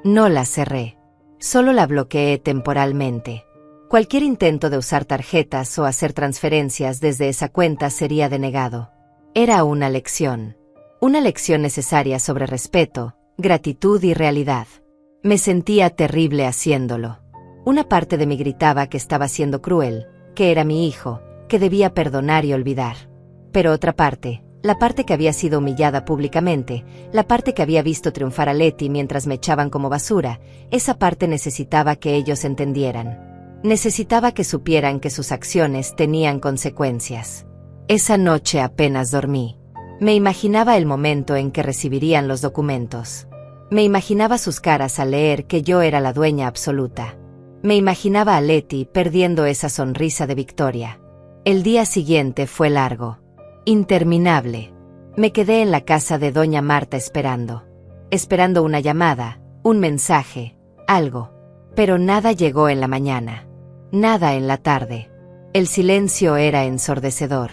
No la cerré. Solo la bloqueé temporalmente. Cualquier intento de usar tarjetas o hacer transferencias desde esa cuenta sería denegado. Era una lección. Una lección necesaria sobre respeto, gratitud y realidad. Me sentía terrible haciéndolo. Una parte de mí gritaba que estaba siendo cruel, que era mi hijo, que debía perdonar y olvidar. Pero otra parte, la parte que había sido humillada públicamente, la parte que había visto triunfar a Leti mientras me echaban como basura, esa parte necesitaba que ellos entendieran. Necesitaba que supieran que sus acciones tenían consecuencias. Esa noche apenas dormí. Me imaginaba el momento en que recibirían los documentos. Me imaginaba sus caras al leer que yo era la dueña absoluta. Me imaginaba a Leti perdiendo esa sonrisa de victoria. El día siguiente fue largo. Interminable. Me quedé en la casa de doña Marta esperando. Esperando una llamada, un mensaje, algo. Pero nada llegó en la mañana. Nada en la tarde. El silencio era ensordecedor.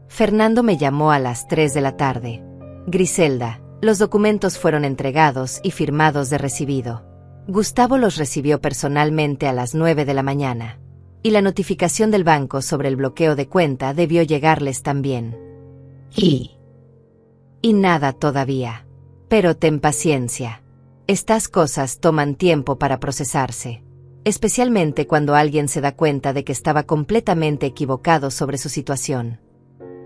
Fernando me llamó a las 3 de la tarde. Griselda, los documentos fueron entregados y firmados de recibido. Gustavo los recibió personalmente a las 9 de la mañana. Y la notificación del banco sobre el bloqueo de cuenta debió llegarles también. Y nada todavía. Pero ten paciencia. Estas cosas toman tiempo para procesarse. Especialmente cuando alguien se da cuenta de que estaba completamente equivocado sobre su situación.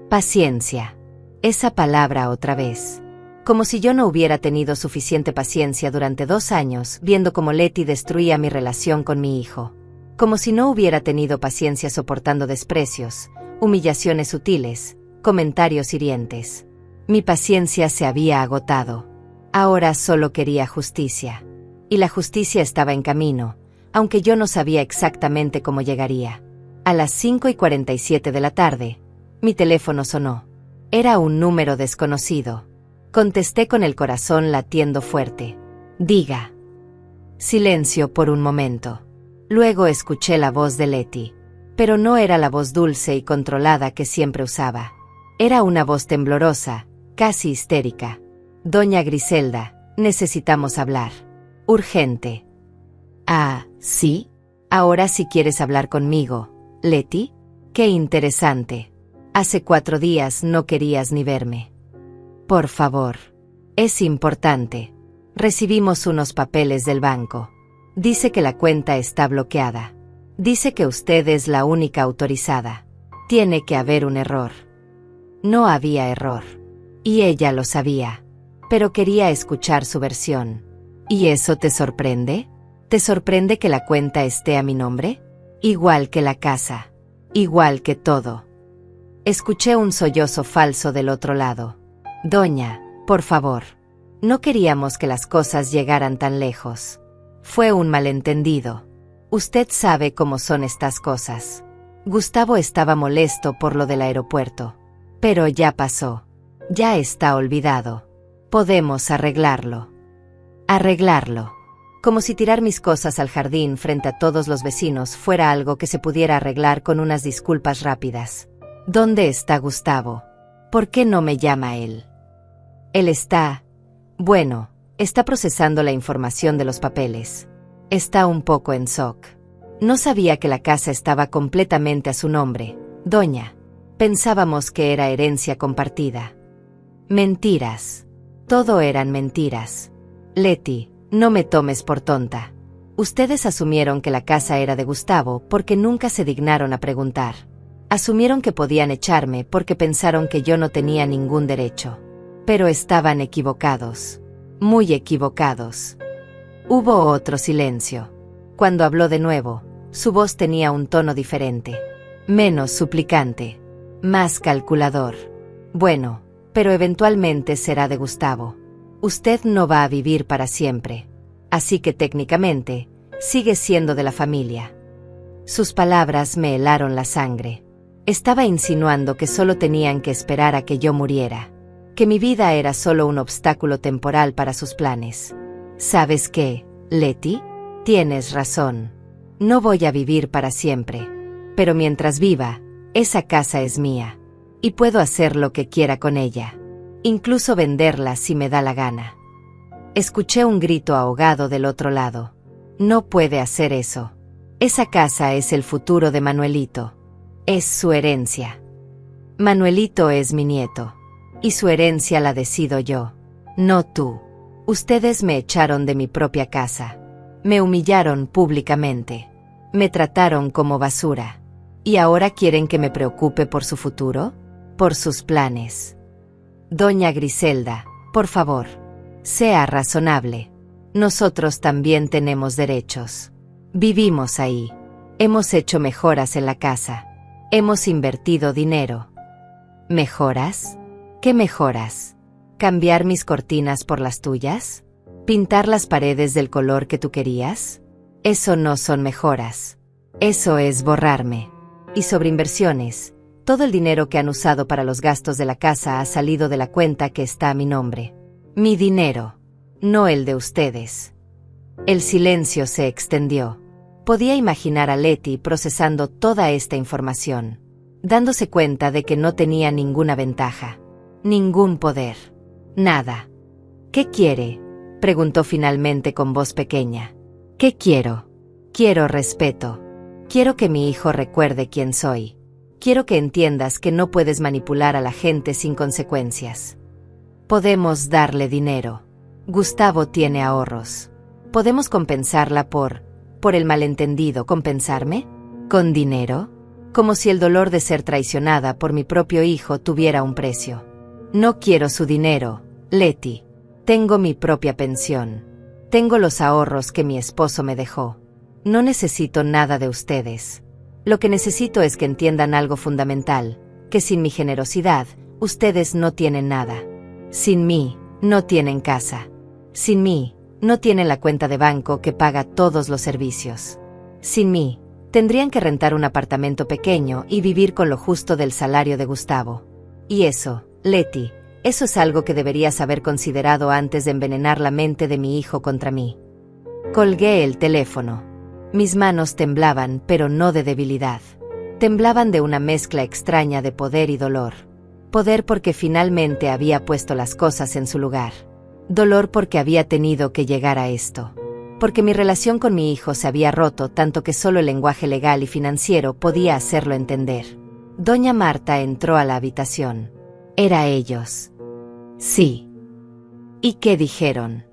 Paciencia. Esa palabra otra vez. Como si yo no hubiera tenido suficiente paciencia durante 2 años viendo cómo Leti destruía mi relación con mi hijo. Como si no hubiera tenido paciencia soportando desprecios, humillaciones sutiles, comentarios hirientes. Mi paciencia se había agotado. Ahora solo quería justicia. Y la justicia estaba en camino, aunque yo no sabía exactamente cómo llegaría. A las 5:47 de la tarde, mi teléfono sonó. Era un número desconocido. Contesté con el corazón latiendo fuerte. Diga. Silencio por un momento. Luego escuché la voz de Leti. Pero no era la voz dulce y controlada que siempre usaba. Era una voz temblorosa, casi histérica. Doña Griselda, necesitamos hablar. Urgente. Ah, ¿sí? Ahora sí quieres hablar conmigo, Leti. Qué interesante. Hace 4 días no querías ni verme. Por favor. Es importante. Recibimos unos papeles del banco. Dice que la cuenta está bloqueada. Dice que usted es la única autorizada. Tiene que haber un error. No había error. Y ella lo sabía. Pero quería escuchar su versión. ¿Y eso te sorprende? ¿Te sorprende que la cuenta esté a mi nombre? Igual que la casa. Igual que todo. Escuché un sollozo falso del otro lado. Doña, por favor. No queríamos que las cosas llegaran tan lejos. Fue un malentendido. Usted sabe cómo son estas cosas. Gustavo estaba molesto por lo del aeropuerto. Pero ya pasó. Ya está olvidado. Podemos arreglarlo. Arreglarlo. Como si tirar mis cosas al jardín frente a todos los vecinos fuera algo que se pudiera arreglar con unas disculpas rápidas. ¿Dónde está Gustavo? ¿Por qué no me llama él? Él está... Bueno, está procesando la información de los papeles. Está un poco en shock. No sabía que la casa estaba completamente a su nombre, doña. Pensábamos que era herencia compartida. Mentiras. Todo eran mentiras. Leti, no me tomes por tonta. Ustedes asumieron que la casa era de Gustavo porque nunca se dignaron a preguntar. Asumieron que podían echarme porque pensaron que yo no tenía ningún derecho. Pero estaban equivocados. Muy equivocados. Hubo otro silencio. Cuando habló de nuevo, su voz tenía un tono diferente. Menos suplicante. Más calculador. Bueno, pero eventualmente será de Gustavo. Usted no va a vivir para siempre. Así que técnicamente, sigue siendo de la familia. Sus palabras me helaron la sangre. Estaba insinuando que solo tenían que esperar a que yo muriera. Que mi vida era solo un obstáculo temporal para sus planes. ¿Sabes qué, Leti? Tienes razón. No voy a vivir para siempre. Pero mientras viva, esa casa es mía. Y puedo hacer lo que quiera con ella. Incluso venderla si me da la gana. Escuché un grito ahogado del otro lado. No puede hacer eso. Esa casa es el futuro de Manuelito. Es su herencia. Manuelito es mi nieto. Y su herencia la decido yo. No tú. Ustedes me echaron de mi propia casa. Me humillaron públicamente. Me trataron como basura. ¿Y ahora quieren que me preocupe por su futuro? Por sus planes. Doña Griselda, por favor. Sea razonable. Nosotros también tenemos derechos. Vivimos ahí. Hemos hecho mejoras en la casa. Hemos invertido dinero. ¿Mejoras? ¿Qué mejoras? ¿Cambiar mis cortinas por las tuyas? ¿Pintar las paredes del color que tú querías? Eso no son mejoras. Eso es borrarme. Y sobre inversiones, todo el dinero que han usado para los gastos de la casa ha salido de la cuenta que está a mi nombre. Mi dinero, no el de ustedes. El silencio se extendió. Podía imaginar a Leti procesando toda esta información, dándose cuenta de que no tenía ninguna ventaja, ningún poder, nada. ¿Qué quiere?, preguntó finalmente con voz pequeña. ¿Qué quiero? Quiero respeto. Quiero que mi hijo recuerde quién soy. Quiero que entiendas que no puedes manipular a la gente sin consecuencias. Podemos darle dinero. Gustavo tiene ahorros. Podemos compensarla por el malentendido. ¿Compensarme? ¿Con dinero? Como si el dolor de ser traicionada por mi propio hijo tuviera un precio. No quiero su dinero, Leti. Tengo mi propia pensión. Tengo los ahorros que mi esposo me dejó. No necesito nada de ustedes. Lo que necesito es que entiendan algo fundamental, que sin mi generosidad, ustedes no tienen nada. Sin mí, no tienen casa. Sin mí, no tienen la cuenta de banco que paga todos los servicios. Sin mí, tendrían que rentar un apartamento pequeño y vivir con lo justo del salario de Gustavo. Y eso, Leti, eso es algo que deberías haber considerado antes de envenenar la mente de mi hijo contra mí. Colgué el teléfono. Mis manos temblaban, pero no de debilidad. Temblaban de una mezcla extraña de poder y dolor. Poder porque finalmente había puesto las cosas en su lugar. Dolor porque había tenido que llegar a esto. Porque mi relación con mi hijo se había roto tanto que solo el lenguaje legal y financiero podía hacerlo entender. Doña Marta entró a la habitación. ¿Era ellos? Sí. ¿Y qué dijeron?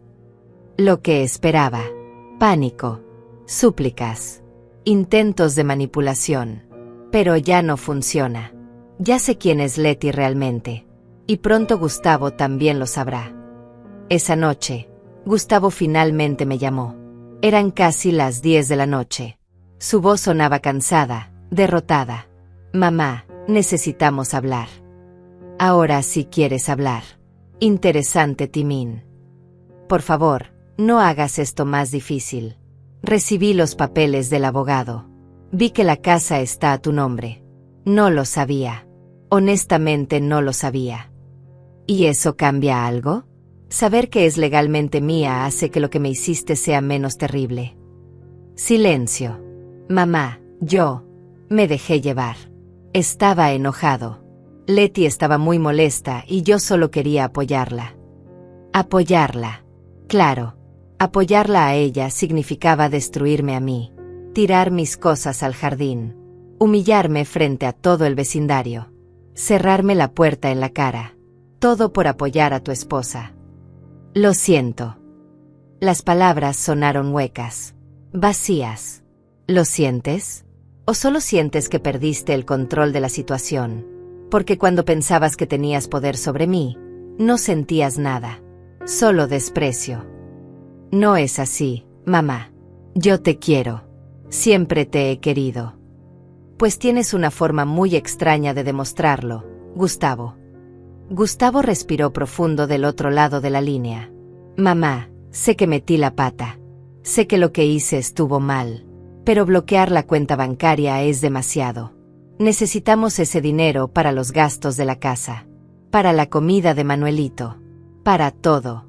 Lo que esperaba. Pánico. Súplicas. Intentos de manipulación. Pero ya no funciona. Ya sé quién es Leti realmente. Y pronto Gustavo también lo sabrá. Esa noche, Gustavo finalmente me llamó. Eran casi las 10 de la noche. Su voz sonaba cansada, derrotada. Mamá, Necesitamos hablar. Ahora sí quieres hablar. Interesante, Timín. Por favor, no hagas esto más difícil. Recibí los papeles del abogado. Vi que la casa está a tu nombre. No lo sabía. Honestamente no lo sabía. ¿Y eso cambia algo? Saber que es legalmente mía hace que lo que me hiciste sea menos terrible. Silencio. Mamá, yo me dejé llevar. Estaba enojado. Letty estaba muy molesta y yo solo quería apoyarla. Apoyarla. Claro. Apoyarla a ella significaba destruirme a mí, tirar mis cosas al jardín, humillarme frente a todo el vecindario, cerrarme la puerta en la cara. Todo por apoyar a tu esposa. Lo siento. Las palabras sonaron huecas, vacías. ¿Lo sientes? ¿O solo sientes que perdiste el control de la situación? Porque cuando pensabas que tenías poder sobre mí, no sentías nada, solo desprecio. No es así, mamá. Yo te quiero. Siempre te he querido. Pues tienes una forma muy extraña de demostrarlo, Gustavo. Gustavo respiró profundo del otro lado de la línea. Mamá, sé que metí la pata. Sé que lo que hice estuvo mal. Pero bloquear la cuenta bancaria es demasiado. Necesitamos ese dinero para los gastos de la casa. Para la comida de Manuelito. Para todo.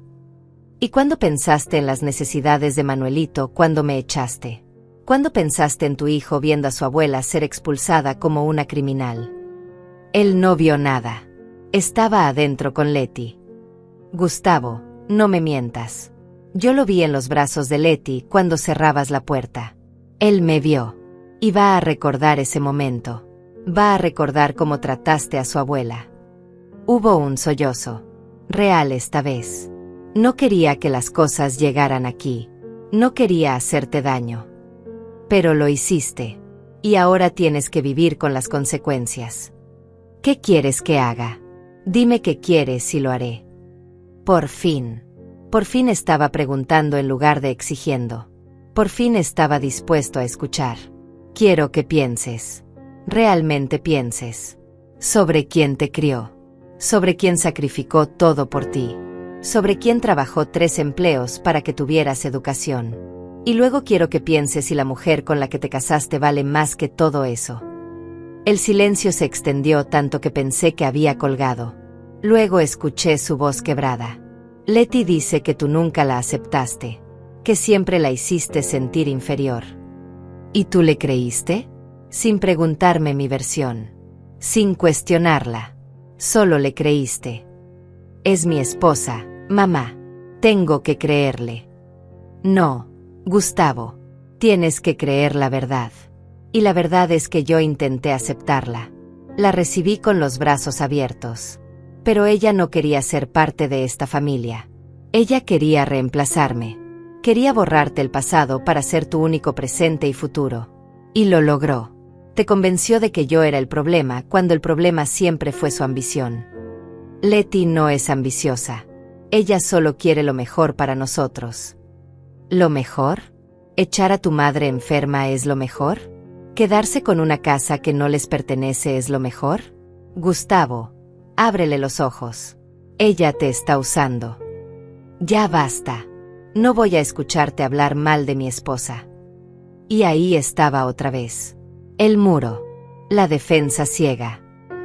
¿Y cuándo pensaste en las necesidades de Manuelito cuando me echaste? ¿Cuándo pensaste en tu hijo viendo a su abuela ser expulsada como una criminal? Él no vio nada. Estaba adentro con Letty. Gustavo, no me mientas. Yo lo vi en los brazos de Letty cuando cerrabas la puerta. Él me vio. Y va a recordar ese momento. Va a recordar cómo trataste a su abuela. Hubo un sollozo. Real esta vez. No quería que las cosas llegaran aquí. No quería hacerte daño. Pero lo hiciste. Y ahora tienes que vivir con las consecuencias. ¿Qué quieres que haga? Dime qué quieres y lo haré. Por fin. Por fin estaba preguntando en lugar de exigiendo. Por fin estaba dispuesto a escuchar. Quiero que pienses. Realmente pienses. Sobre quién te crió. Sobre quién sacrificó todo por ti. Sobre quién trabajó 3 empleos para que tuvieras educación. Y luego quiero que pienses si la mujer con la que te casaste vale más que todo eso. El silencio se extendió tanto que pensé que había colgado. Luego escuché su voz quebrada. Letty dice que tú nunca la aceptaste, que siempre la hiciste sentir inferior. ¿Y tú le creíste? Sin preguntarme mi versión. Sin cuestionarla. Solo le creíste. Es mi esposa, mamá. Tengo que creerle. No, Gustavo. Tienes que creer la verdad. Y la verdad es que yo intenté aceptarla. La recibí con los brazos abiertos. Pero ella no quería ser parte de esta familia. Ella quería reemplazarme. Quería borrarte el pasado para ser tu único presente y futuro. Y lo logró. Te convenció de que yo era el problema cuando el problema siempre fue su ambición. Letty no es ambiciosa. Ella solo quiere lo mejor para nosotros. ¿Lo mejor? ¿Echar a tu madre enferma es lo mejor? ¿Quedarse con una casa que no les pertenece es lo mejor? Gustavo, ábrele los ojos. Ella te está usando. Ya basta. No voy a escucharte hablar mal de mi esposa. Y ahí estaba otra vez. El muro. La defensa ciega.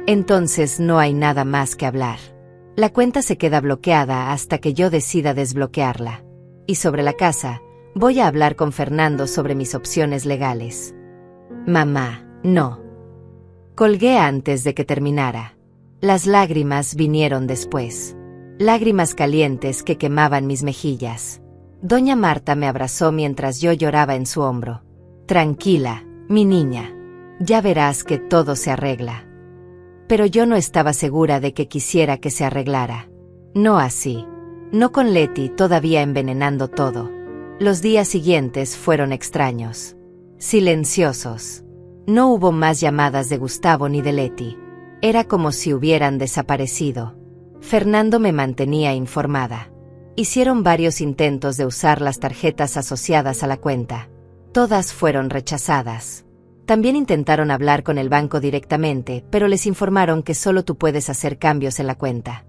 Entonces no hay nada más que hablar. La cuenta se queda bloqueada hasta que yo decida desbloquearla. Y sobre la casa, voy a hablar con Fernando sobre mis opciones legales. Mamá, no. Colgué antes de que terminara. Las lágrimas vinieron después. Lágrimas calientes que quemaban mis mejillas. Doña Marta me abrazó mientras yo lloraba en su hombro. Tranquila, mi niña. Ya verás que todo se arregla. Pero yo no estaba segura de que quisiera que se arreglara. No así. No con Letty todavía envenenando todo. Los días siguientes fueron extraños. Silenciosos. No hubo más llamadas de Gustavo ni de Letty. Era como si hubieran desaparecido. Fernando me mantenía informada. Hicieron varios intentos de usar las tarjetas asociadas a la cuenta. Todas fueron rechazadas. También intentaron hablar con el banco directamente, pero les informaron que solo tú puedes hacer cambios en la cuenta.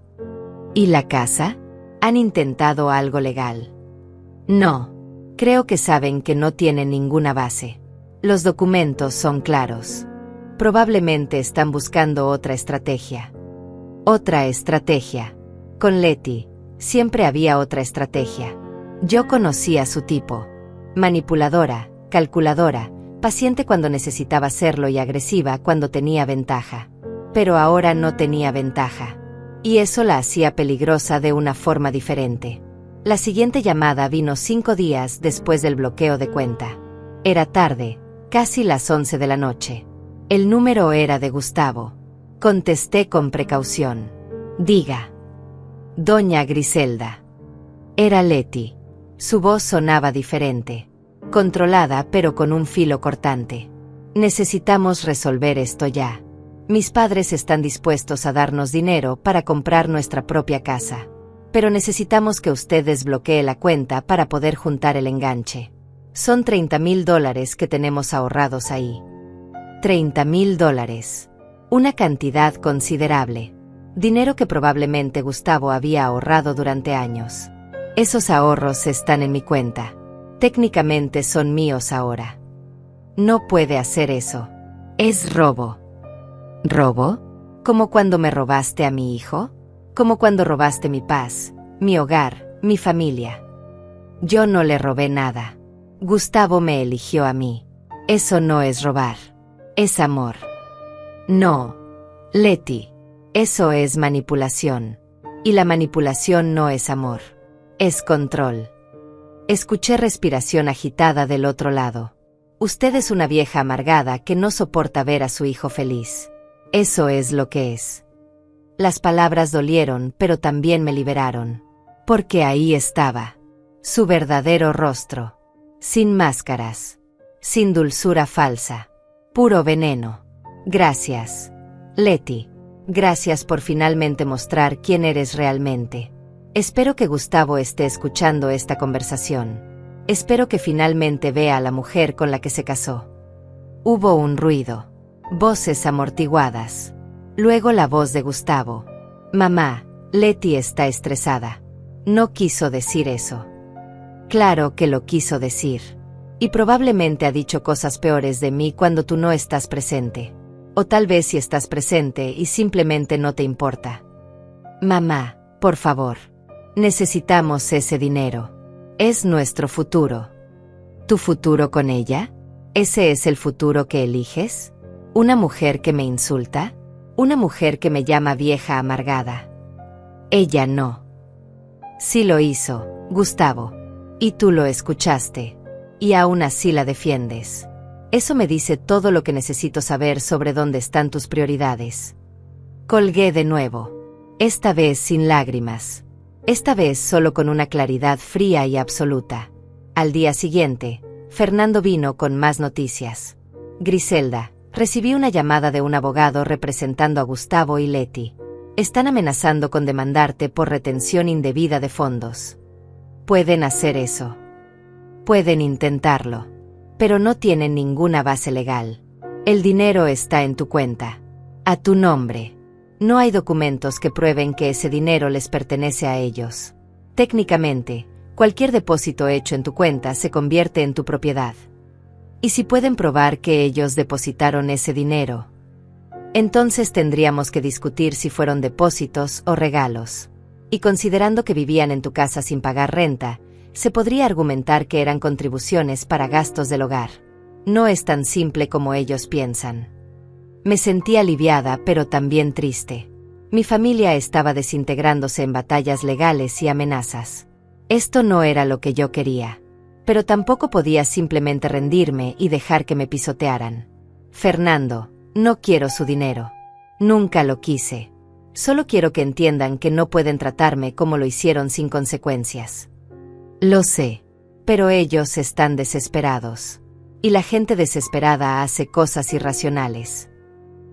¿Y la casa? ¿Han intentado algo legal? No. Creo que saben que no tienen ninguna base. Los documentos son claros. Probablemente están buscando otra estrategia. Otra estrategia. Con Letty, siempre había otra estrategia. Yo conocía su tipo. Manipuladora, calculadora, paciente cuando necesitaba serlo y agresiva cuando tenía ventaja. Pero ahora no tenía ventaja. Y eso la hacía peligrosa de una forma diferente. La siguiente llamada vino 5 días después del bloqueo de cuenta. Era tarde, casi las 11 de la noche. El número era de Gustavo. Contesté con precaución. Diga. Doña Griselda. Era Letty. Su voz sonaba diferente. Controlada pero con un filo cortante. Necesitamos resolver esto ya. Mis padres están dispuestos a darnos dinero para comprar nuestra propia casa. Pero necesitamos que usted desbloquee la cuenta para poder juntar el enganche. Son $30,000 que tenemos ahorrados ahí. $30,000. Una cantidad considerable. Dinero que probablemente Gustavo había ahorrado durante años. Esos ahorros están en mi cuenta. Técnicamente son míos ahora. No puede hacer eso. Es robo. ¿Robo? ¿Como cuando me robaste a mi hijo? ¿Como cuando robaste mi paz, mi hogar, mi familia? Yo no le robé nada. Gustavo me eligió a mí. Eso no es robar. Es amor. No. Letty. Eso es manipulación. Y la manipulación no es amor. Es control. Escuché respiración agitada del otro lado. Usted es una vieja amargada que no soporta ver a su hijo feliz. Eso es lo que es. Las palabras dolieron, pero también me liberaron. Porque ahí estaba. Su verdadero rostro. Sin máscaras. Sin dulzura falsa. Puro veneno. Gracias. Letty. Gracias por finalmente mostrar quién eres realmente. Espero que Gustavo esté escuchando esta conversación. Espero que finalmente vea a la mujer con la que se casó. Hubo un ruido. Voces amortiguadas. Luego la voz de Gustavo. Mamá, Letty está estresada. No quiso decir eso. Claro que lo quiso decir. Y probablemente ha dicho cosas peores de mí cuando tú no estás presente. O tal vez si estás presente y simplemente no te importa. Mamá, por favor. Necesitamos ese dinero. Es nuestro futuro. ¿Tu futuro con ella? ¿Ese es el futuro que eliges? ¿Una mujer que me insulta? ¿Una mujer que me llama vieja amargada? Ella no. Sí lo hizo, Gustavo. Y tú lo escuchaste. Y aún así la defiendes. Eso me dice todo lo que necesito saber sobre dónde están tus prioridades. Colgué de nuevo. Esta vez sin lágrimas. Esta vez solo con una claridad fría y absoluta. Al día siguiente, Fernando vino con más noticias. Griselda, recibí una llamada de un abogado representando a Gustavo y Letty. Están amenazando con demandarte por retención indebida de fondos. Pueden hacer eso. Pueden intentarlo. Pero no tienen ninguna base legal. El dinero está en tu cuenta. A tu nombre. No hay documentos que prueben que ese dinero les pertenece a ellos. Técnicamente, cualquier depósito hecho en tu cuenta se convierte en tu propiedad. Y si pueden probar que ellos depositaron ese dinero, entonces tendríamos que discutir si fueron depósitos o regalos. Y considerando que vivían en tu casa sin pagar renta, se podría argumentar que eran contribuciones para gastos del hogar. No es tan simple como ellos piensan. Me sentí aliviada, pero también triste. Mi familia estaba desintegrándose en batallas legales y amenazas. Esto no era lo que yo quería. Pero tampoco podía simplemente rendirme y dejar que me pisotearan. Fernando, no quiero su dinero. Nunca lo quise. Solo quiero que entiendan que no pueden tratarme como lo hicieron sin consecuencias. Lo sé. Pero ellos están desesperados. Y la gente desesperada hace cosas irracionales.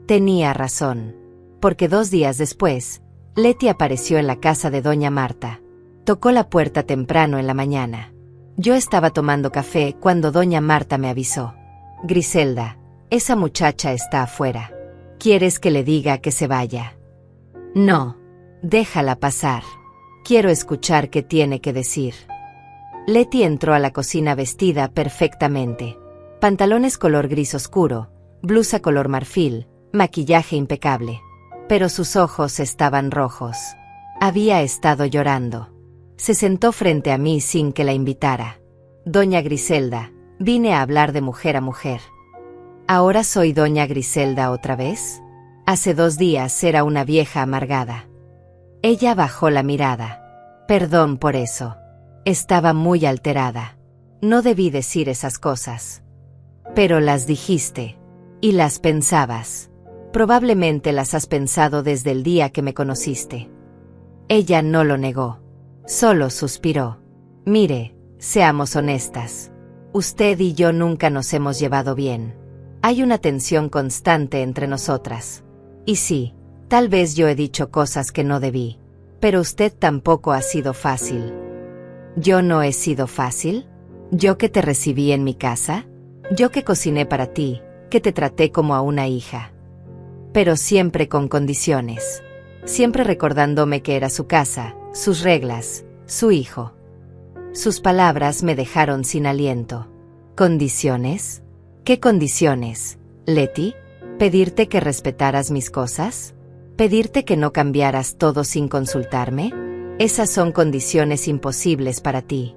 Tenía razón. Porque 2 días después, Letty apareció en la casa de doña Marta. Tocó la puerta temprano en la mañana. Yo estaba tomando café cuando doña Marta me avisó. Griselda, Esa muchacha está afuera. ¿Quieres que le diga que se vaya? No. Déjala pasar. Quiero escuchar qué tiene que decir. Letty entró a la cocina vestida perfectamente. Pantalones color gris oscuro, blusa color marfil, maquillaje impecable. Pero sus ojos estaban rojos. Había estado llorando. Se sentó frente a mí sin que la invitara. Doña Griselda, vine a hablar de mujer a mujer. ¿Ahora soy doña Griselda otra vez? Hace 2 días era una vieja amargada. Ella bajó la mirada. Perdón por eso. Estaba muy alterada. No debí decir esas cosas. Pero las dijiste. Y las pensabas. Probablemente las has pensado desde el día que me conociste. Ella no lo negó. Solo suspiró. Mire, seamos honestas. Usted y yo nunca nos hemos llevado bien. Hay una tensión constante entre nosotras. Y sí, tal vez yo he dicho cosas que no debí. Pero usted tampoco ha sido fácil. ¿Yo no he sido fácil? ¿Yo que te recibí en mi casa? ¿Yo que cociné para ti, que te traté como a una hija? Pero siempre con condiciones. Siempre recordándome que era su casa, sus reglas, su hijo. Sus palabras me dejaron sin aliento. ¿Condiciones? ¿Qué condiciones, Letty? ¿Pedirte que respetaras mis cosas? ¿Pedirte que no cambiaras todo sin consultarme? Esas son condiciones imposibles para ti.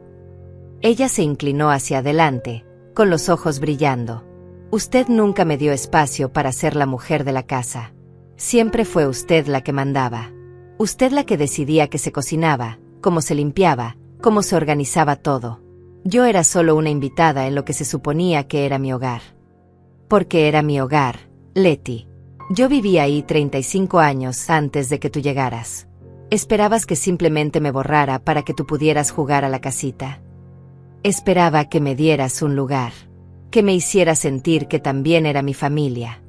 Ella se inclinó hacia adelante, con los ojos brillando. Usted nunca me dio espacio para ser la mujer de la casa. Siempre fue usted la que mandaba. Usted la que decidía qué se cocinaba, cómo se limpiaba, cómo se organizaba todo. Yo era solo una invitada en lo que se suponía que era mi hogar. Porque era mi hogar, Letty. Yo vivía ahí 35 años antes de que tú llegaras. Esperabas que simplemente me borrara para que tú pudieras jugar a la casita. Esperaba que me dieras un lugar, que me hiciera sentir que también era mi familia.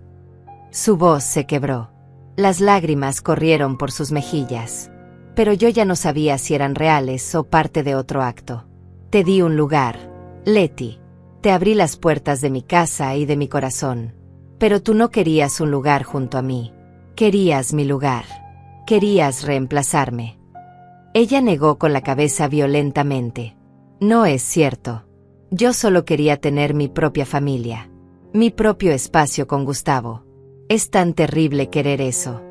Su voz se quebró. Las lágrimas corrieron por sus mejillas. Pero yo ya no sabía si eran reales o parte de otro acto. Te di un lugar, Letty. Te abrí las puertas de mi casa y de mi corazón. Pero tú no querías un lugar junto a mí. Querías mi lugar. Querías reemplazarme. Ella negó con la cabeza violentamente. No es cierto. Yo solo quería tener mi propia familia. Mi propio espacio con Gustavo. Es tan terrible querer eso.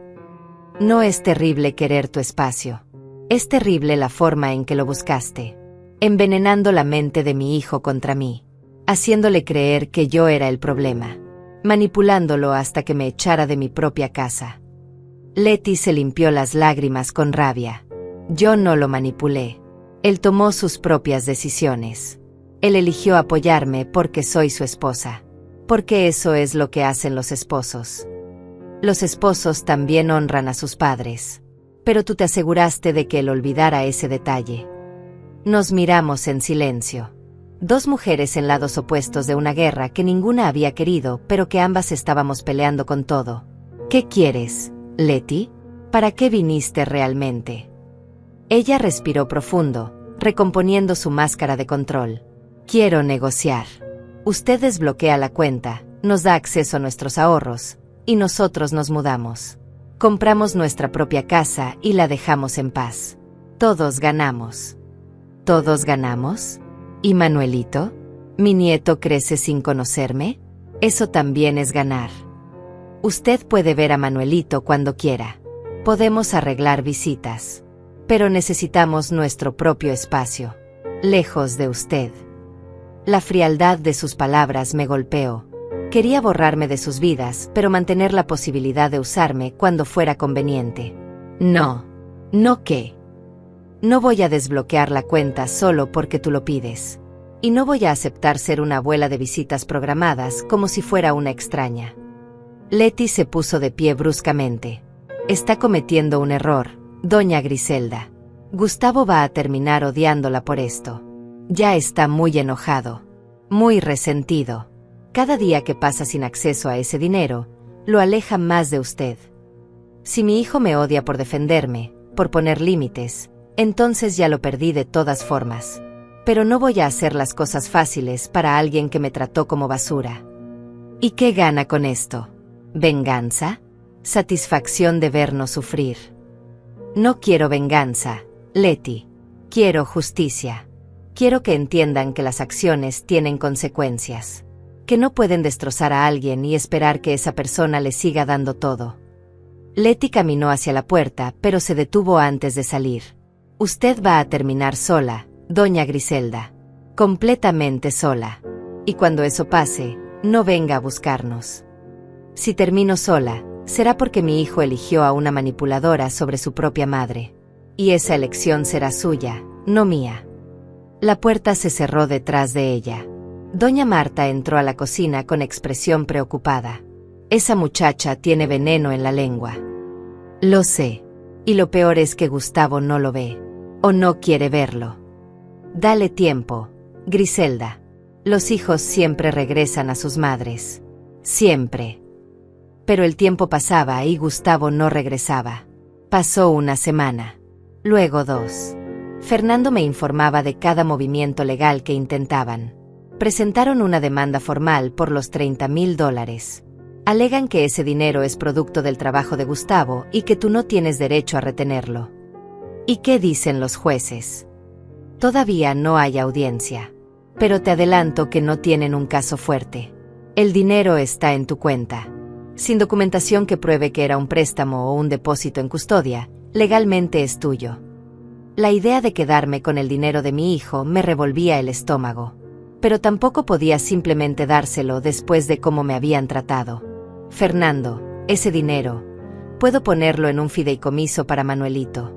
No es terrible querer tu espacio. Es terrible la forma en que lo buscaste. Envenenando la mente de mi hijo contra mí. Haciéndole creer que yo era el problema. Manipulándolo hasta que me echara de mi propia casa. Letty se limpió las lágrimas con rabia. Yo no lo manipulé. Él tomó sus propias decisiones. Él eligió apoyarme porque soy su esposa. Porque eso es lo que hacen los esposos. Los esposos también honran a sus padres. Pero tú te aseguraste de que él olvidara ese detalle. Nos miramos en silencio. 2 mujeres en lados opuestos de una guerra que ninguna había querido, pero que ambas estábamos peleando con todo. ¿Qué quieres, Letty? ¿Para qué viniste realmente? Ella respiró profundo, recomponiendo su máscara de control. Quiero negociar. Usted desbloquea la cuenta, nos da acceso a nuestros ahorros, y nosotros nos mudamos. Compramos nuestra propia casa y la dejamos en paz. Todos ganamos. ¿Todos ganamos? ¿Y Manuelito? ¿Mi nieto crece sin conocerme? Eso también es ganar. Usted puede ver a Manuelito cuando quiera. Podemos arreglar visitas. Pero necesitamos nuestro propio espacio. Lejos de usted. La frialdad de sus palabras me golpeó. Quería borrarme de sus vidas, pero mantener la posibilidad de usarme cuando fuera conveniente. No. ¿No qué? No voy a desbloquear la cuenta solo porque tú lo pides. Y no voy a aceptar ser una abuela de visitas programadas como si fuera una extraña. Letty se puso de pie bruscamente. Está cometiendo un error, doña Griselda. Gustavo va a terminar odiándola por esto. Ya está muy enojado. Muy resentido. Cada día que pasa sin acceso a ese dinero, lo aleja más de usted. Si mi hijo me odia por defenderme, por poner límites, entonces ya lo perdí de todas formas. Pero no voy a hacer las cosas fáciles para alguien que me trató como basura. ¿Y qué gana con esto? ¿Venganza? ¿Satisfacción de vernos sufrir? No quiero venganza, Letty. Quiero justicia. Quiero que entiendan que las acciones tienen consecuencias. Que no pueden destrozar a alguien y esperar que esa persona le siga dando todo. Letty caminó hacia la puerta, pero se detuvo antes de salir. Usted va a terminar sola, doña Griselda. Completamente sola. Y cuando eso pase, no venga a buscarnos. Si termino sola, será porque mi hijo eligió a una manipuladora sobre su propia madre. Y esa elección será suya, no mía. La puerta se cerró detrás de ella. Doña Marta entró a la cocina con expresión preocupada. Esa muchacha tiene veneno en la lengua. Lo sé. Y lo peor es que Gustavo no lo ve. O no quiere verlo. Dale tiempo, Griselda. Los hijos siempre regresan a sus madres. Siempre. Pero el tiempo pasaba y Gustavo no regresaba. Pasó una semana. Luego 2. Fernando me informaba de cada movimiento legal que intentaban. Presentaron una demanda formal por los $30,000. Alegan que ese dinero es producto del trabajo de Gustavo y que tú no tienes derecho a retenerlo. ¿Y qué dicen los jueces? Todavía no hay audiencia. Pero te adelanto que no tienen un caso fuerte. El dinero está en tu cuenta. Sin documentación que pruebe que era un préstamo o un depósito en custodia, legalmente es tuyo. La idea de quedarme con el dinero de mi hijo me revolvía el estómago. Pero tampoco podía simplemente dárselo después de cómo me habían tratado. Fernando, ese dinero, puedo ponerlo en un fideicomiso para Manuelito.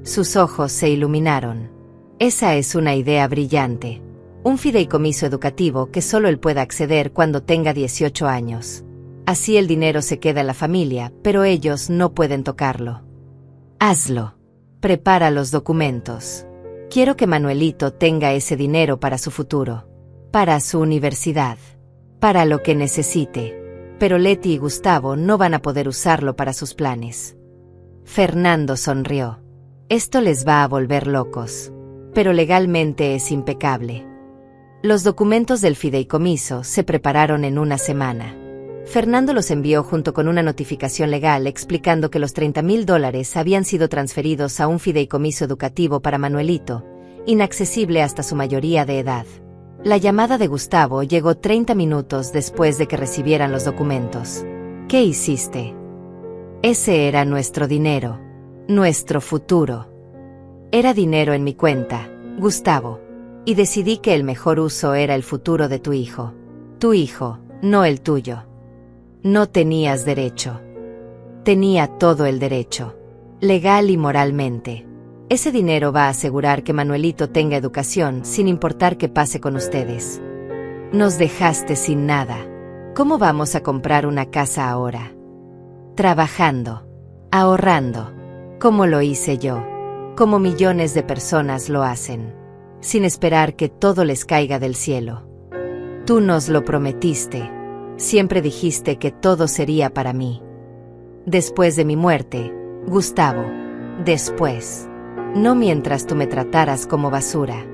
Sus ojos se iluminaron. Esa es una idea brillante. Un fideicomiso educativo que solo él pueda acceder cuando tenga 18 años. Así el dinero se queda en la familia, pero ellos no pueden tocarlo. Hazlo. Prepara los documentos. Quiero que Manuelito tenga ese dinero para su futuro. Para su universidad. Para lo que necesite. Pero Letty y Gustavo no van a poder usarlo para sus planes. Fernando sonrió. Esto les va a volver locos. Pero legalmente es impecable. Los documentos del fideicomiso se prepararon en una semana. Fernando los envió junto con una notificación legal explicando que los $30,000 habían sido transferidos a un fideicomiso educativo para Manuelito, inaccesible hasta su mayoría de edad. La llamada de Gustavo llegó 30 minutos después de que recibieran los documentos. ¿Qué hiciste? Ese era nuestro dinero. Nuestro futuro. Era dinero en mi cuenta, Gustavo. Y decidí que el mejor uso era el futuro de tu hijo. Tu hijo, no el tuyo. No tenías derecho. Tenía todo el derecho. Legal y moralmente. Ese dinero va a asegurar que Manuelito tenga educación sin importar qué pase con ustedes. Nos dejaste sin nada. ¿Cómo vamos a comprar una casa ahora? Trabajando. Ahorrando. Como lo hice yo. Como millones de personas lo hacen. Sin esperar que todo les caiga del cielo. Tú nos lo prometiste. Siempre dijiste que todo sería para mí. Después de mi muerte, Gustavo. Después. No mientras tú me trataras como basura.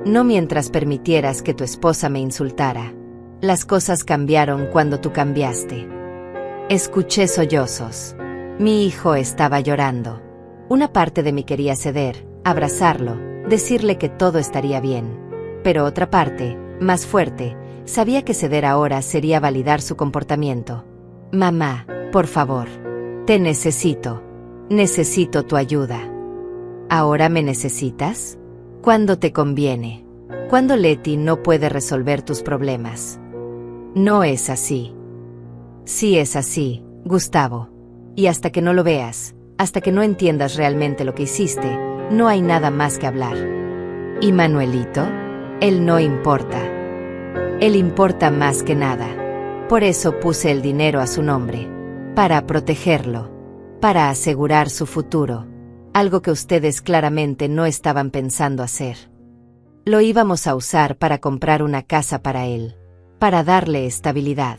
No mientras permitieras que tu esposa me insultara. Las cosas cambiaron cuando tú cambiaste. Escuché sollozos. Mi hijo estaba llorando. Una parte de mí quería ceder, abrazarlo, decirle que todo estaría bien. Pero otra parte, más fuerte, sabía que ceder ahora sería validar su comportamiento. Mamá, por favor. Te necesito. Necesito tu ayuda. ¿Ahora me necesitas? ¿Cuándo te conviene? ¿Cuándo Letty no puede resolver tus problemas? No es así. Sí es así, Gustavo. Y hasta que no lo veas, hasta que no entiendas realmente lo que hiciste, no hay nada más que hablar. ¿Y Manuelito? Él no importa. Él importa más que nada. Por eso puse el dinero a su nombre. Para protegerlo. Para asegurar su futuro. Algo que ustedes claramente no estaban pensando hacer. Lo íbamos a usar para comprar una casa para él. Para darle estabilidad.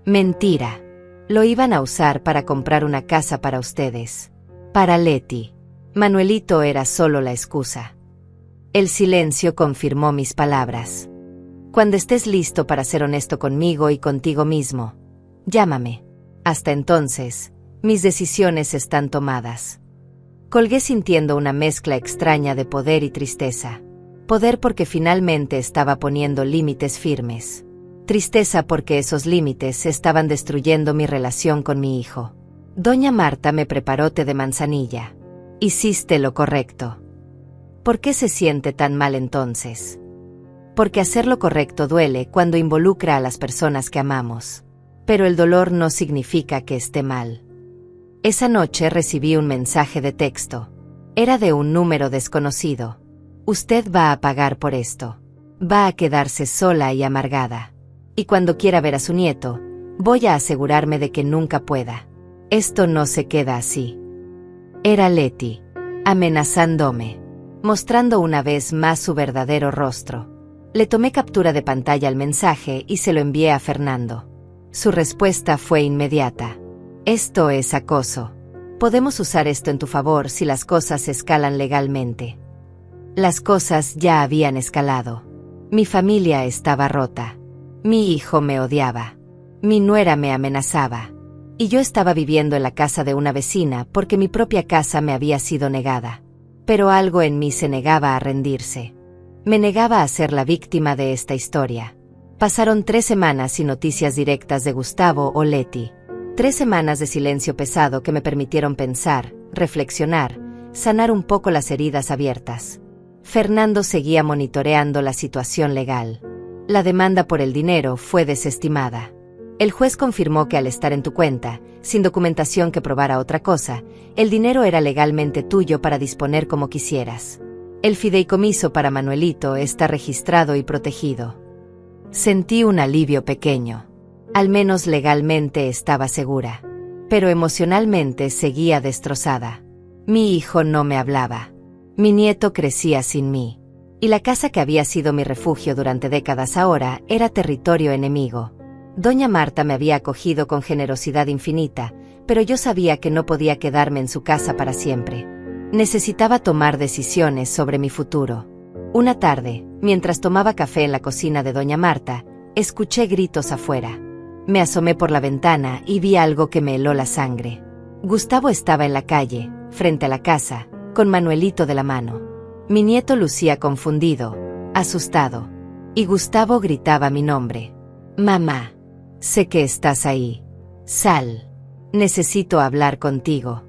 Mentira. Lo iban a usar para comprar una casa para ustedes. Para Letty. Manuelito era solo la excusa. El silencio confirmó mis palabras. Cuando estés listo para ser honesto conmigo y contigo mismo, llámame. Hasta entonces, mis decisiones están tomadas. Colgué sintiendo una mezcla extraña de poder y tristeza. Poder porque finalmente estaba poniendo límites firmes. Tristeza porque esos límites estaban destruyendo mi relación con mi hijo. Doña Marta me preparó té de manzanilla. Hiciste lo correcto. ¿Por qué se siente tan mal entonces? Porque hacer lo correcto duele cuando involucra a las personas que amamos. Pero el dolor no significa que esté mal. Esa noche recibí un mensaje de texto. Era de un número desconocido. Usted va a pagar por esto. Va a quedarse sola y amargada. Y cuando quiera ver a su nieto, voy a asegurarme de que nunca pueda. Esto no se queda así. Era Leti, amenazándome, mostrando una vez más su verdadero rostro. Le tomé captura de pantalla al mensaje y se lo envié a Fernando. Su respuesta fue inmediata. Esto es acoso. Podemos usar esto en tu favor si las cosas escalan legalmente. Las cosas ya habían escalado. Mi familia estaba rota. Mi hijo me odiaba. Mi nuera me amenazaba. Y yo estaba viviendo en la casa de una vecina porque mi propia casa me había sido negada. Pero algo en mí se negaba a rendirse. Me negaba a ser la víctima de esta historia. Pasaron 3 semanas sin noticias directas de Gustavo o Leti. 3 semanas de silencio pesado que me permitieron pensar, reflexionar, sanar un poco las heridas abiertas. Fernando seguía monitoreando la situación legal. La demanda por el dinero fue desestimada. El juez confirmó que al estar en tu cuenta, sin documentación que probara otra cosa, el dinero era legalmente tuyo para disponer como quisieras. El fideicomiso para Manuelito está registrado y protegido. Sentí un alivio pequeño. Al menos legalmente estaba segura. Pero emocionalmente seguía destrozada. Mi hijo no me hablaba. Mi nieto crecía sin mí. Y la casa que había sido mi refugio durante décadas ahora era territorio enemigo. Doña Marta me había acogido con generosidad infinita, pero yo sabía que no podía quedarme en su casa para siempre. Necesitaba tomar decisiones sobre mi futuro. Una tarde, mientras tomaba café en la cocina de Doña Marta, escuché gritos afuera. Me asomé por la ventana y vi algo que me heló la sangre. Gustavo estaba en la calle, frente a la casa, con Manuelito de la mano. Mi nieto lucía confundido, asustado. Y Gustavo gritaba mi nombre. Mamá. Sé que estás ahí. Sal. Necesito hablar contigo.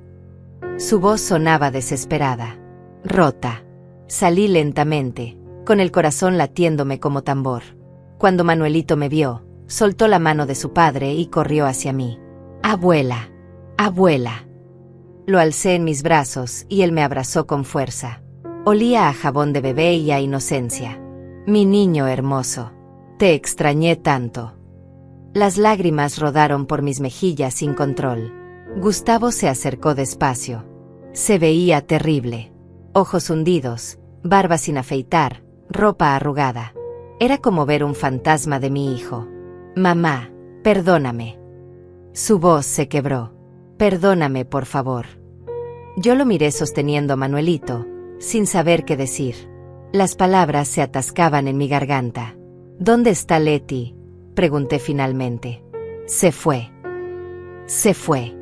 Su voz sonaba desesperada. Rota. Salí lentamente, con el corazón latiéndome como tambor. Cuando Manuelito me vio, soltó la mano de su padre y corrió hacia mí. Abuela. Abuela. Lo alcé en mis brazos y él me abrazó con fuerza. Olía a jabón de bebé y a inocencia. Mi niño hermoso. Te extrañé tanto. Las lágrimas rodaron por mis mejillas sin control. Gustavo se acercó despacio. Se veía terrible. Ojos hundidos, barba sin afeitar, ropa arrugada. Era como ver un fantasma de mi hijo. Mamá, perdóname. Su voz se quebró. Perdóname, por favor. Yo lo miré sosteniendo a Manuelito, sin saber qué decir. Las palabras se atascaban en mi garganta. ¿Dónde está Leti?, pregunté finalmente. Se fue. Se fue.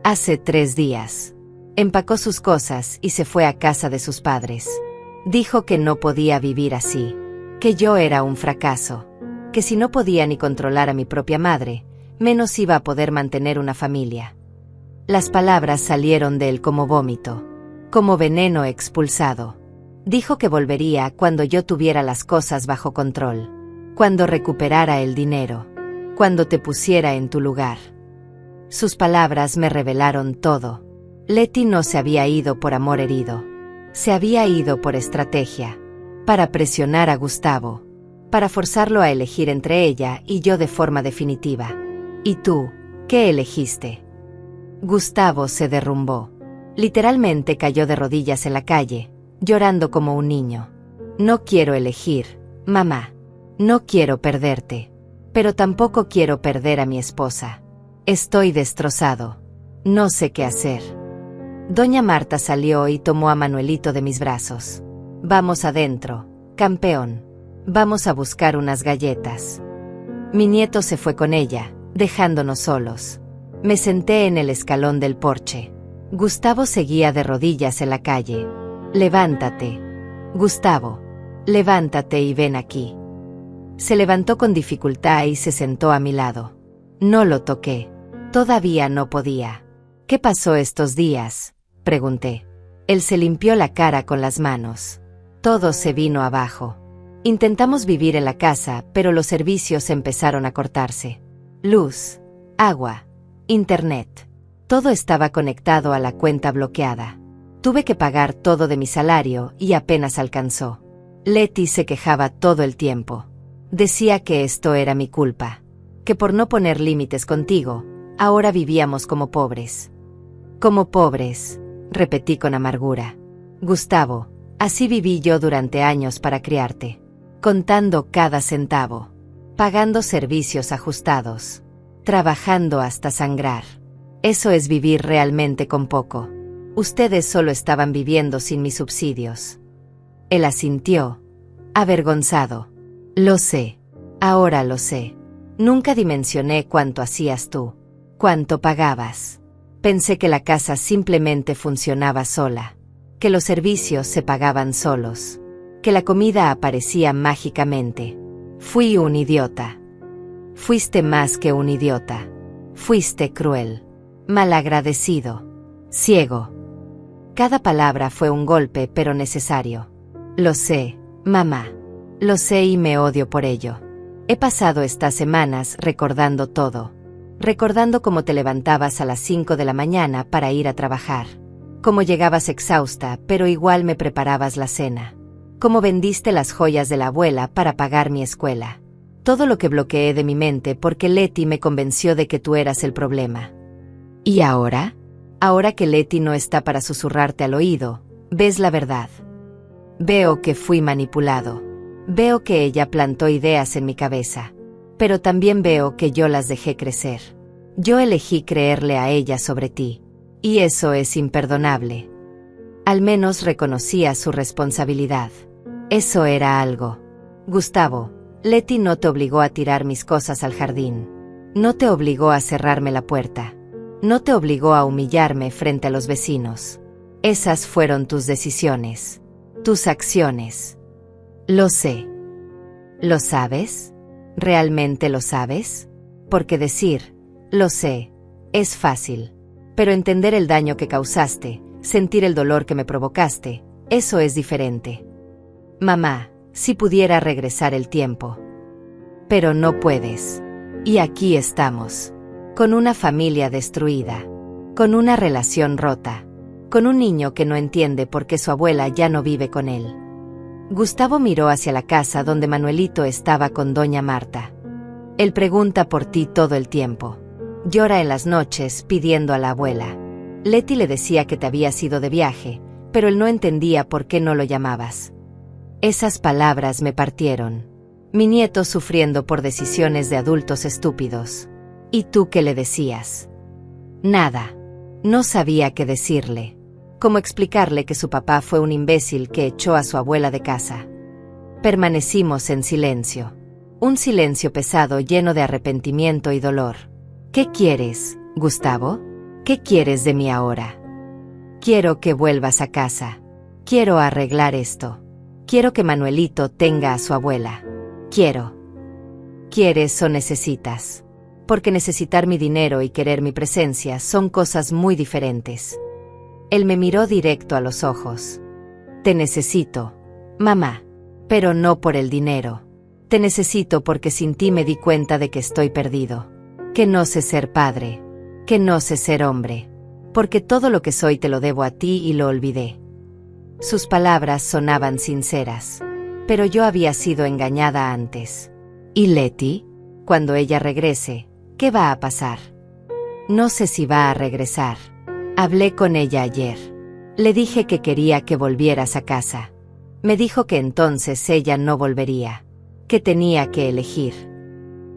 Hace 3 días. Empacó sus cosas y se fue a casa de sus padres. Dijo que no podía vivir así, que yo era un fracaso, que si no podía ni controlar a mi propia madre, menos iba a poder mantener una familia. Las palabras salieron de él como vómito, como veneno expulsado. Dijo que volvería cuando yo tuviera las cosas bajo control, cuando recuperara el dinero, cuando te pusiera en tu lugar. Sus palabras me revelaron todo. Leti no se había ido por amor herido. Se había ido por estrategia, para presionar a Gustavo, para forzarlo a elegir entre ella y yo de forma definitiva. ¿Y tú, qué elegiste? Gustavo se derrumbó. Literalmente cayó de rodillas en la calle, llorando como un niño. No quiero elegir, mamá. No quiero perderte. Pero tampoco quiero perder a mi esposa. Estoy destrozado. No sé qué hacer. Doña Marta salió y tomó a Manuelito de mis brazos. Vamos adentro, campeón. Vamos a buscar unas galletas. Mi nieto se fue con ella, dejándonos solos. Me senté en el escalón del porche. Gustavo seguía de rodillas en la calle. Levántate. Gustavo, levántate y ven aquí. Se levantó con dificultad y se sentó a mi lado. No lo toqué. Todavía no podía. ¿Qué pasó estos días?, pregunté. Él se limpió la cara con las manos. Todo se vino abajo. Intentamos vivir en la casa, pero los servicios empezaron a cortarse. Luz, agua, internet. Todo estaba conectado a la cuenta bloqueada. Tuve que pagar todo de mi salario y apenas alcanzó. Leti se quejaba todo el tiempo. Decía que esto era mi culpa. Que por no poner límites contigo, ahora vivíamos como pobres. Como pobres, repetí con amargura. Gustavo, así viví yo durante años para criarte. Contando cada centavo. Pagando servicios ajustados. Trabajando hasta sangrar. Eso es vivir realmente con poco. Ustedes solo estaban viviendo sin mis subsidios. Él asintió, avergonzado. Lo sé. Ahora lo sé. Nunca dimensioné cuánto hacías tú. Cuánto pagabas. Pensé que la casa simplemente funcionaba sola. Que los servicios se pagaban solos. Que la comida aparecía mágicamente. Fui un idiota. Fuiste más que un idiota. Fuiste cruel. Malagradecido. Ciego. Cada palabra fue un golpe, pero necesario. Lo sé, mamá. Lo sé y me odio por ello. He pasado estas semanas recordando todo. Recordando cómo te levantabas a las 5 de la mañana para ir a trabajar. Cómo llegabas exhausta, pero igual me preparabas la cena. Cómo vendiste las joyas de la abuela para pagar mi escuela. Todo lo que bloqueé de mi mente porque Leti me convenció de que tú eras el problema. ¿Y ahora? Ahora que Leti no está para susurrarte al oído, ves la verdad. Veo que fui manipulado. Veo que ella plantó ideas en mi cabeza. Pero también veo que yo las dejé crecer. Yo elegí creerle a ella sobre ti. Y eso es imperdonable. Al menos reconocía su responsabilidad. Eso era algo. Gustavo, Leti no te obligó a tirar mis cosas al jardín. No te obligó a cerrarme la puerta. No te obligó a humillarme frente a los vecinos. Esas fueron tus decisiones. Tus acciones. Lo sé. ¿Lo sabes? ¿Realmente lo sabes? Porque decir, lo sé, es fácil. Pero entender el daño que causaste, sentir el dolor que me provocaste, eso es diferente. Mamá, si pudiera regresar el tiempo. Pero no puedes. Y aquí estamos. Con una familia destruida. Con una relación rota. Con un niño que no entiende por qué su abuela ya no vive con él. Gustavo miró hacia la casa donde Manuelito estaba con doña Marta. Él pregunta por ti todo el tiempo. Llora en las noches pidiendo a la abuela. Leti le decía que te habías ido de viaje, pero él no entendía por qué no lo llamabas. Esas palabras me partieron. Mi nieto sufriendo por decisiones de adultos estúpidos. ¿Y tú qué le decías? Nada. No sabía qué decirle. ¿Cómo explicarle que su papá fue un imbécil que echó a su abuela de casa? Permanecimos en silencio. Un silencio pesado lleno de arrepentimiento y dolor. ¿Qué quieres, Gustavo? ¿Qué quieres de mí ahora? Quiero que vuelvas a casa. Quiero arreglar esto. Quiero que Manuelito tenga a su abuela. Quiero. ¿Quieres o necesitas? Porque necesitar mi dinero y querer mi presencia son cosas muy diferentes. Él me miró directo a los ojos. Te necesito, mamá, pero no por el dinero. Te necesito porque sin ti me di cuenta de que estoy perdido. Que no sé ser padre. Que no sé ser hombre. Porque todo lo que soy te lo debo a ti y lo olvidé. Sus palabras sonaban sinceras. Pero yo había sido engañada antes. ¿Y Leti? Cuando ella regrese, ¿qué va a pasar? No sé si va a regresar. Hablé con ella ayer. Le dije que quería que volvieras a casa. Me dijo que entonces ella no volvería. Que tenía que elegir.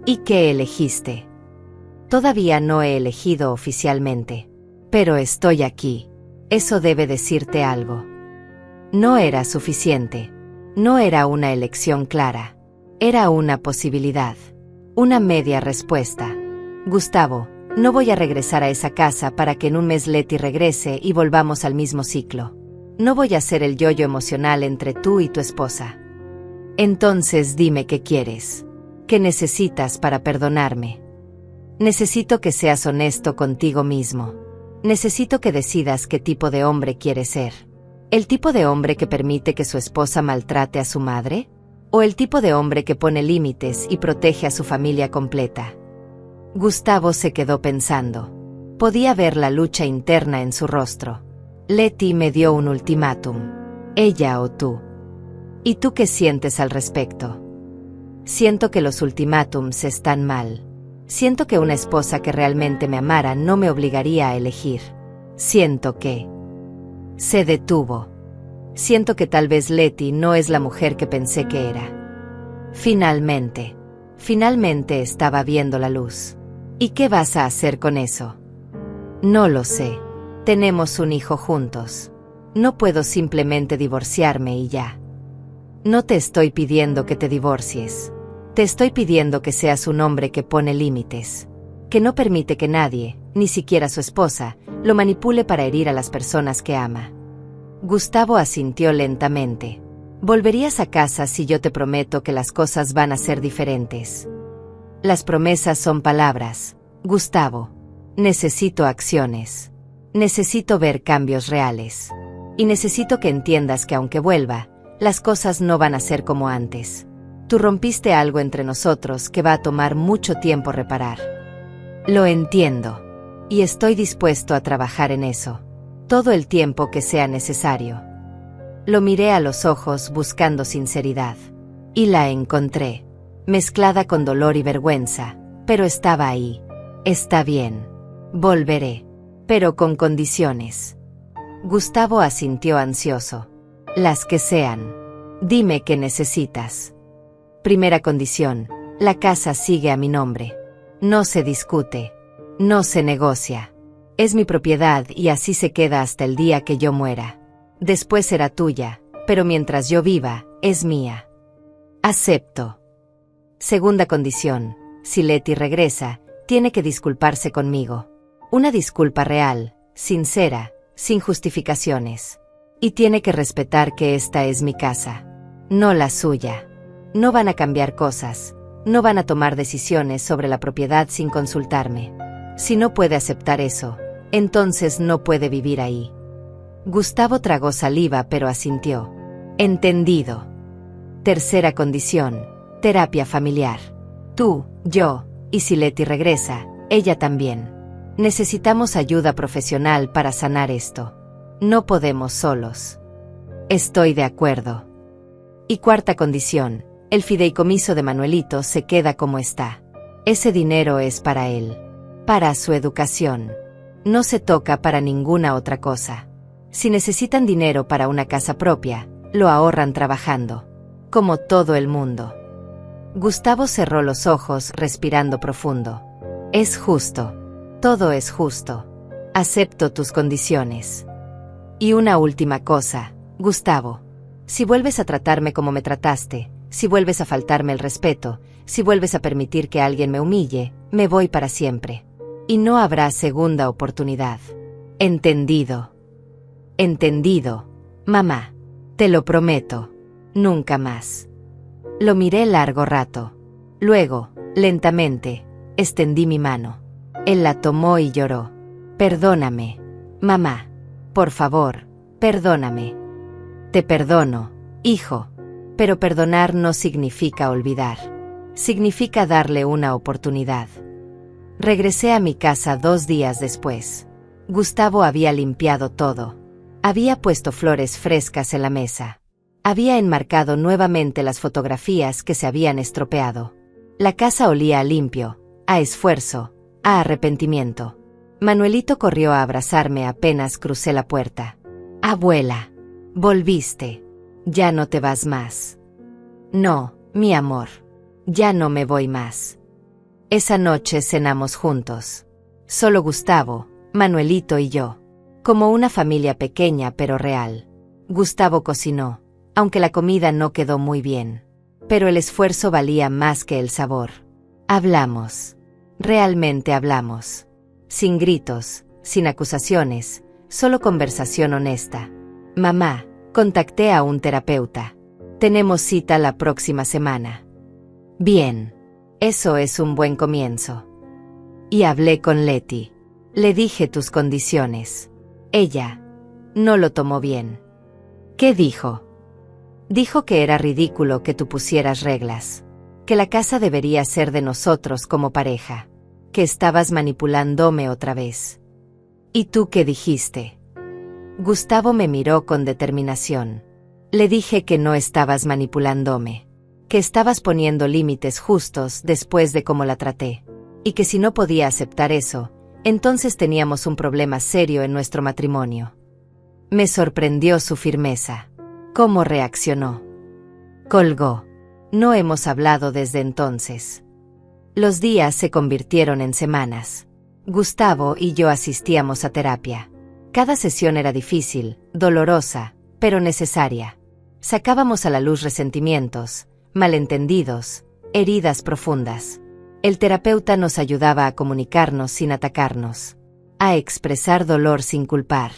¿Y qué elegiste? Todavía no he elegido oficialmente. Pero estoy aquí. Eso debe decirte algo. No era suficiente. No era una elección clara. Era una posibilidad. Una media respuesta. Gustavo, no voy a regresar a esa casa para que en un mes Leti regrese y volvamos al mismo ciclo. No voy a ser el yo-yo emocional entre tú y tu esposa. Entonces dime qué quieres. ¿Qué necesitas para perdonarme? Necesito que seas honesto contigo mismo. Necesito que decidas qué tipo de hombre quieres ser. ¿El tipo de hombre que permite que su esposa maltrate a su madre? ¿O el tipo de hombre que pone límites y protege a su familia completa? Gustavo se quedó pensando. Podía ver la lucha interna en su rostro. Leti me dio un ultimátum. Ella o tú. ¿Y tú qué sientes al respecto? Siento que los ultimátums están mal. Siento que una esposa que realmente me amara no me obligaría a elegir. Siento que... Se detuvo. Siento que tal vez Leti no es la mujer que pensé que era. Finalmente estaba viendo la luz. ¿Y qué vas a hacer con eso? No lo sé. Tenemos un hijo juntos. No puedo simplemente divorciarme y ya. No te estoy pidiendo que te divorcies. Te estoy pidiendo que seas un hombre que pone límites. Que no permite que nadie, ni siquiera su esposa, lo manipule para herir a las personas que ama. Gustavo asintió lentamente. ¿Volverías a casa si yo te prometo que las cosas van a ser diferentes? Las promesas son palabras, Gustavo. Necesito acciones. Necesito ver cambios reales. Y necesito que entiendas que aunque vuelva, las cosas no van a ser como antes. Tú rompiste algo entre nosotros que va a tomar mucho tiempo reparar. Lo entiendo. Y estoy dispuesto a trabajar en eso. Todo el tiempo que sea necesario. Lo miré a los ojos buscando sinceridad. Y la encontré. Mezclada con dolor y vergüenza. Pero estaba ahí. Está bien. Volveré. Pero con condiciones. Gustavo asintió ansioso. Las que sean. Dime qué necesitas. Primera condición. La casa sigue a mi nombre. No se discute. No se negocia. Es mi propiedad y así se queda hasta el día que yo muera. Después será tuya, pero mientras yo viva, es mía. Acepto. Segunda condición. Si Leti regresa, tiene que disculparse conmigo. Una disculpa real, sincera, sin justificaciones. Y tiene que respetar que esta es mi casa, no la suya. No van a cambiar cosas, no van a tomar decisiones sobre la propiedad sin consultarme. Si no puede aceptar eso, entonces no puede vivir ahí. Gustavo tragó saliva pero asintió. Entendido. Tercera condición. Terapia familiar. Tú, yo, y si Leti regresa, ella también. Necesitamos ayuda profesional para sanar esto. No podemos solos. Estoy de acuerdo. Y cuarta condición. El fideicomiso de Manuelito se queda como está. Ese dinero es para él. Para su educación. No se toca para ninguna otra cosa. Si necesitan dinero para una casa propia, lo ahorran trabajando. Como todo el mundo. Gustavo cerró los ojos respirando profundo. Es justo. Todo es justo. Acepto tus condiciones. Y una última cosa, Gustavo. Si vuelves a tratarme como me trataste, si vuelves a faltarme el respeto, si vuelves a permitir que alguien me humille, me voy para siempre. Y no habrá segunda oportunidad. ¿Entendido? Entendido, mamá. Te lo prometo. Nunca más. Lo miré largo rato. Luego, lentamente, extendí mi mano. Él la tomó y lloró. Perdóname, mamá. Por favor, perdóname. Te perdono, hijo. Pero perdonar no significa olvidar. Significa darle una oportunidad. Regresé a mi casa 2 días después. Gustavo había limpiado todo. Había puesto flores frescas en la mesa. Había enmarcado nuevamente las fotografías que se habían estropeado. La casa olía a limpio, a esfuerzo, a arrepentimiento. Manuelito corrió a abrazarme apenas crucé la puerta. Abuela, volviste. Ya no te vas más. No, mi amor. Ya no me voy más. Esa noche cenamos juntos. Solo Gustavo, Manuelito y yo. Como una familia pequeña pero real. Gustavo cocinó, aunque la comida no quedó muy bien. Pero el esfuerzo valía más que el sabor. Hablamos. Realmente hablamos. Sin gritos, sin acusaciones, solo conversación honesta. Mamá, contacté a un terapeuta. Tenemos cita la próxima semana. Bien. Eso es un buen comienzo. Y hablé con Letty. Le dije tus condiciones. Ella no lo tomó bien. ¿Qué dijo? Dijo que era ridículo que tú pusieras reglas, que la casa debería ser de nosotros como pareja, que estabas manipulándome otra vez. ¿Y tú qué dijiste? Gustavo me miró con determinación. Le dije que no estabas manipulándome, que estabas poniendo límites justos después de cómo la traté, y que si no podía aceptar eso, entonces teníamos un problema serio en nuestro matrimonio. Me sorprendió su firmeza. ¿Cómo reaccionó? Colgó. No hemos hablado desde entonces. Los días se convirtieron en semanas. Gustavo y yo asistíamos a terapia. Cada sesión era difícil, dolorosa, pero necesaria. Sacábamos a la luz resentimientos, malentendidos, heridas profundas. El terapeuta nos ayudaba a comunicarnos sin atacarnos, a expresar dolor sin culpar.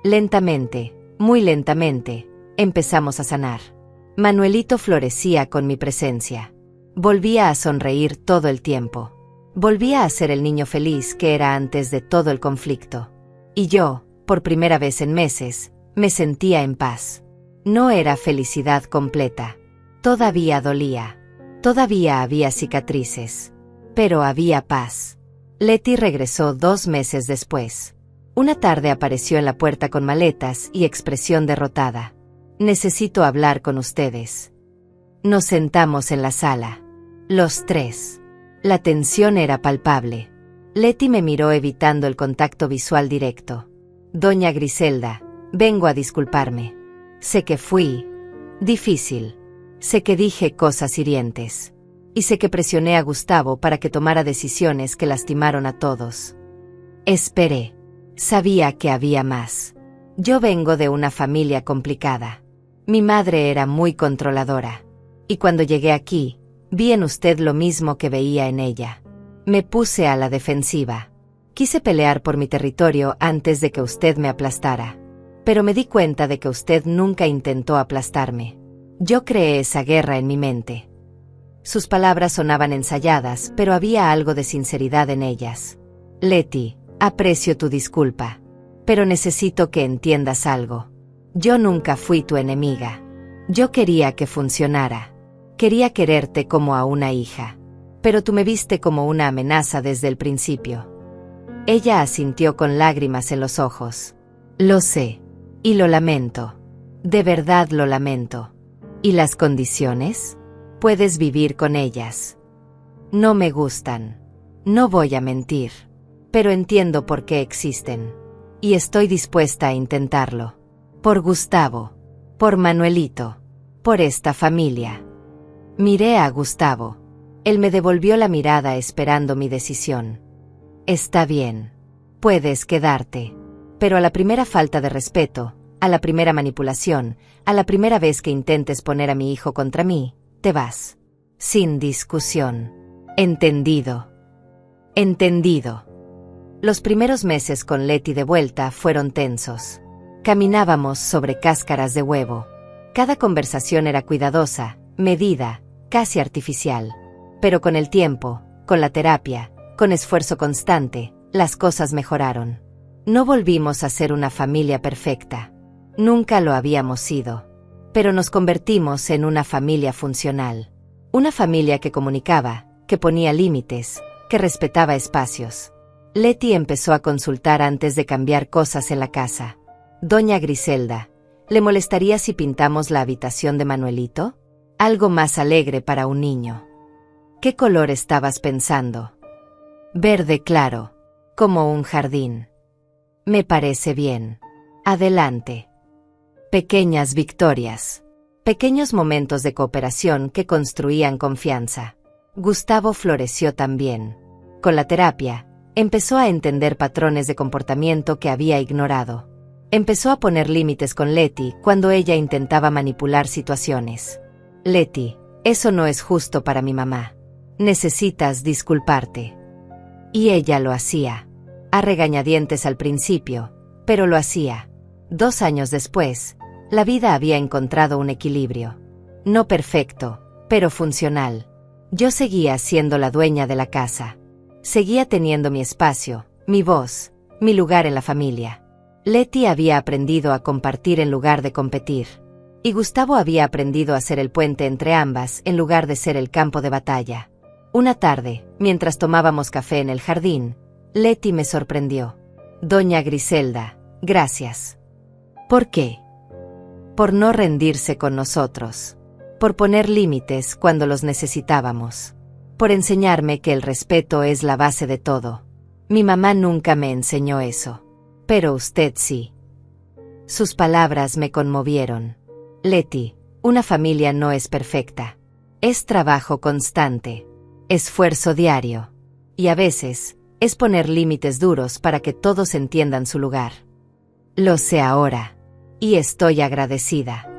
Lentamente, muy lentamente, empezamos a sanar. Manuelito florecía con mi presencia. Volvía a sonreír todo el tiempo. Volvía a ser el niño feliz que era antes de todo el conflicto. Y yo, por primera vez en meses, me sentía en paz. No era felicidad completa. Todavía dolía. Todavía había cicatrices. Pero había paz. Letty regresó 2 meses después. Una tarde apareció en la puerta con maletas y expresión derrotada. Necesito hablar con ustedes. Nos sentamos en la sala. Los 3. La tensión era palpable. Letty me miró evitando el contacto visual directo. Doña Griselda, vengo a disculparme. Sé que fui difícil. Sé que dije cosas hirientes. Y sé que presioné a Gustavo para que tomara decisiones que lastimaron a todos. Esperé. Sabía que había más. Yo vengo de una familia complicada. Mi madre era muy controladora. Y cuando llegué aquí, vi en usted lo mismo que veía en ella. Me puse a la defensiva. Quise pelear por mi territorio antes de que usted me aplastara. Pero me di cuenta de que usted nunca intentó aplastarme. Yo creé esa guerra en mi mente. Sus palabras sonaban ensayadas, pero había algo de sinceridad en ellas. Letty, aprecio tu disculpa. Pero necesito que entiendas algo. Yo nunca fui tu enemiga. Yo quería que funcionara. Quería quererte como a una hija. Pero tú me viste como una amenaza desde el principio. Ella asintió con lágrimas en los ojos. Lo sé. Y lo lamento. De verdad lo lamento. ¿Y las condiciones? Puedes vivir con ellas. No me gustan. No voy a mentir. Pero entiendo por qué existen. Y estoy dispuesta a intentarlo. Por Gustavo. Por Manuelito. Por esta familia. Miré a Gustavo. Él me devolvió la mirada esperando mi decisión. Está bien. Puedes quedarte. Pero a la primera falta de respeto, a la primera manipulación, a la primera vez que intentes poner a mi hijo contra mí, te vas. Sin discusión. Entendido. Entendido. Los primeros meses con Letty de vuelta fueron tensos. Caminábamos sobre cáscaras de huevo. Cada conversación era cuidadosa, medida, casi artificial. Pero con el tiempo, con la terapia, con esfuerzo constante, las cosas mejoraron. No volvimos a ser una familia perfecta. Nunca lo habíamos sido. Pero nos convertimos en una familia funcional. Una familia que comunicaba, que ponía límites, que respetaba espacios. Letty empezó a consultar antes de cambiar cosas en la casa. Doña Griselda, ¿le molestaría si pintamos la habitación de Manuelito? Algo más alegre para un niño. ¿Qué color estabas pensando? Verde claro, como un jardín. Me parece bien. Adelante. Pequeñas victorias. Pequeños momentos de cooperación que construían confianza. Gustavo floreció también. Con la terapia, empezó a entender patrones de comportamiento que había ignorado. Empezó a poner límites con Letty cuando ella intentaba manipular situaciones. Letty, Eso no es justo para mi mamá. Necesitas disculparte. Y ella lo hacía. A regañadientes al principio, pero lo hacía. 2 años después, la vida había encontrado un equilibrio. No perfecto, pero funcional. Yo seguía siendo la dueña de la casa. Seguía teniendo mi espacio, mi voz, mi lugar en la familia. Leti había aprendido a compartir en lugar de competir. Y Gustavo había aprendido a ser el puente entre ambas en lugar de ser el campo de batalla. Una tarde, mientras tomábamos café en el jardín, Leti me sorprendió. Doña Griselda, gracias. ¿Por qué? Por no rendirse con nosotros. Por poner límites cuando los necesitábamos. Por enseñarme que el respeto es la base de todo. Mi mamá nunca me enseñó eso. Pero usted sí. Sus palabras me conmovieron. Leti, una familia no es perfecta. Es trabajo constante. Esfuerzo diario. Y a veces, es poner límites duros para que todos entiendan su lugar. Lo sé ahora. Y estoy agradecida.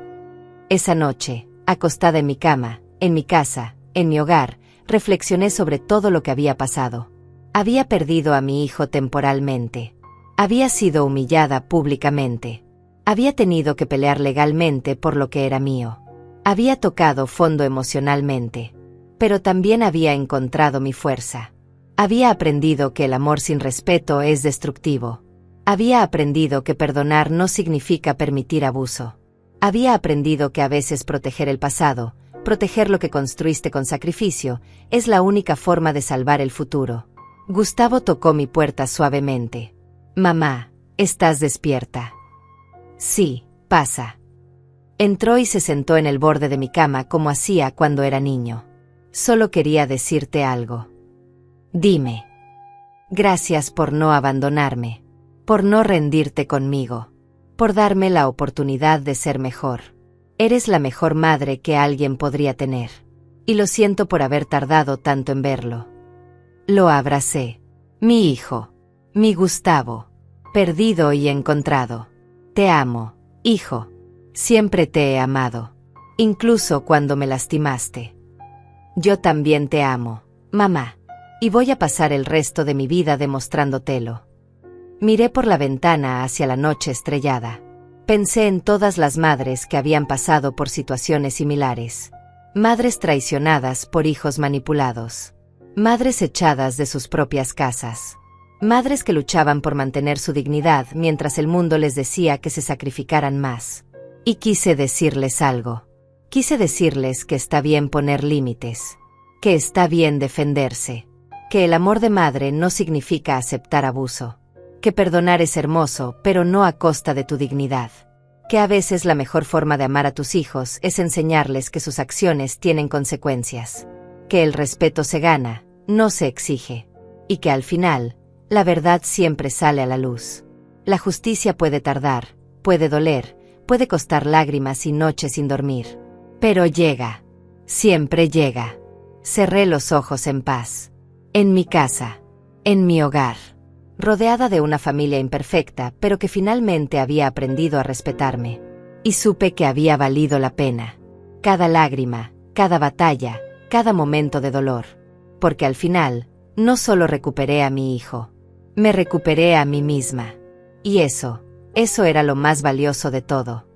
Esa noche, acostada en mi cama, en mi casa, en mi hogar, reflexioné sobre todo lo que había pasado. Había perdido a mi hijo temporalmente. Había sido humillada públicamente. Había tenido que pelear legalmente por lo que era mío. Había tocado fondo emocionalmente. Pero también había encontrado mi fuerza. Había aprendido que el amor sin respeto es destructivo. Había aprendido que perdonar no significa permitir abuso. Había aprendido que a veces proteger el pasado, proteger lo que construiste con sacrificio, es la única forma de salvar el futuro. Gustavo tocó mi puerta suavemente. Mamá, ¿estás despierta? Sí, pasa. Entró y se sentó en el borde de mi cama como hacía cuando era niño. Solo quería decirte algo. Dime. Gracias por no abandonarme. Por no rendirte conmigo. Por darme la oportunidad de ser mejor. Eres la mejor madre que alguien podría tener. Y lo siento por haber tardado tanto en verlo. Lo abracé. Mi hijo. Mi Gustavo. Perdido y encontrado. Te amo, hijo. Siempre te he amado. Incluso cuando me lastimaste. Yo también te amo, mamá. Y voy a pasar el resto de mi vida demostrándotelo. Miré por la ventana hacia la noche estrellada. Pensé en todas las madres que habían pasado por situaciones similares. Madres traicionadas por hijos manipulados. Madres echadas de sus propias casas. Madres que luchaban por mantener su dignidad mientras el mundo les decía que se sacrificaran más. Y quise decirles algo. Quise decirles que está bien poner límites. Que está bien defenderse. Que el amor de madre no significa aceptar abuso. Que perdonar es hermoso, pero no a costa de tu dignidad. Que a veces la mejor forma de amar a tus hijos es enseñarles que sus acciones tienen consecuencias. Que el respeto se gana, no se exige. Y que al final, la verdad siempre sale a la luz. La justicia puede tardar, puede doler, puede costar lágrimas y noches sin dormir. Pero llega. Siempre llega. Cerré los ojos en paz. En mi casa. En mi hogar. Rodeada de una familia imperfecta, pero que finalmente había aprendido a respetarme. Y supe que había valido la pena. Cada lágrima, cada batalla, cada momento de dolor. Porque al final, no solo recuperé a mi hijo. Me recuperé a mí misma. Y eso era lo más valioso de todo.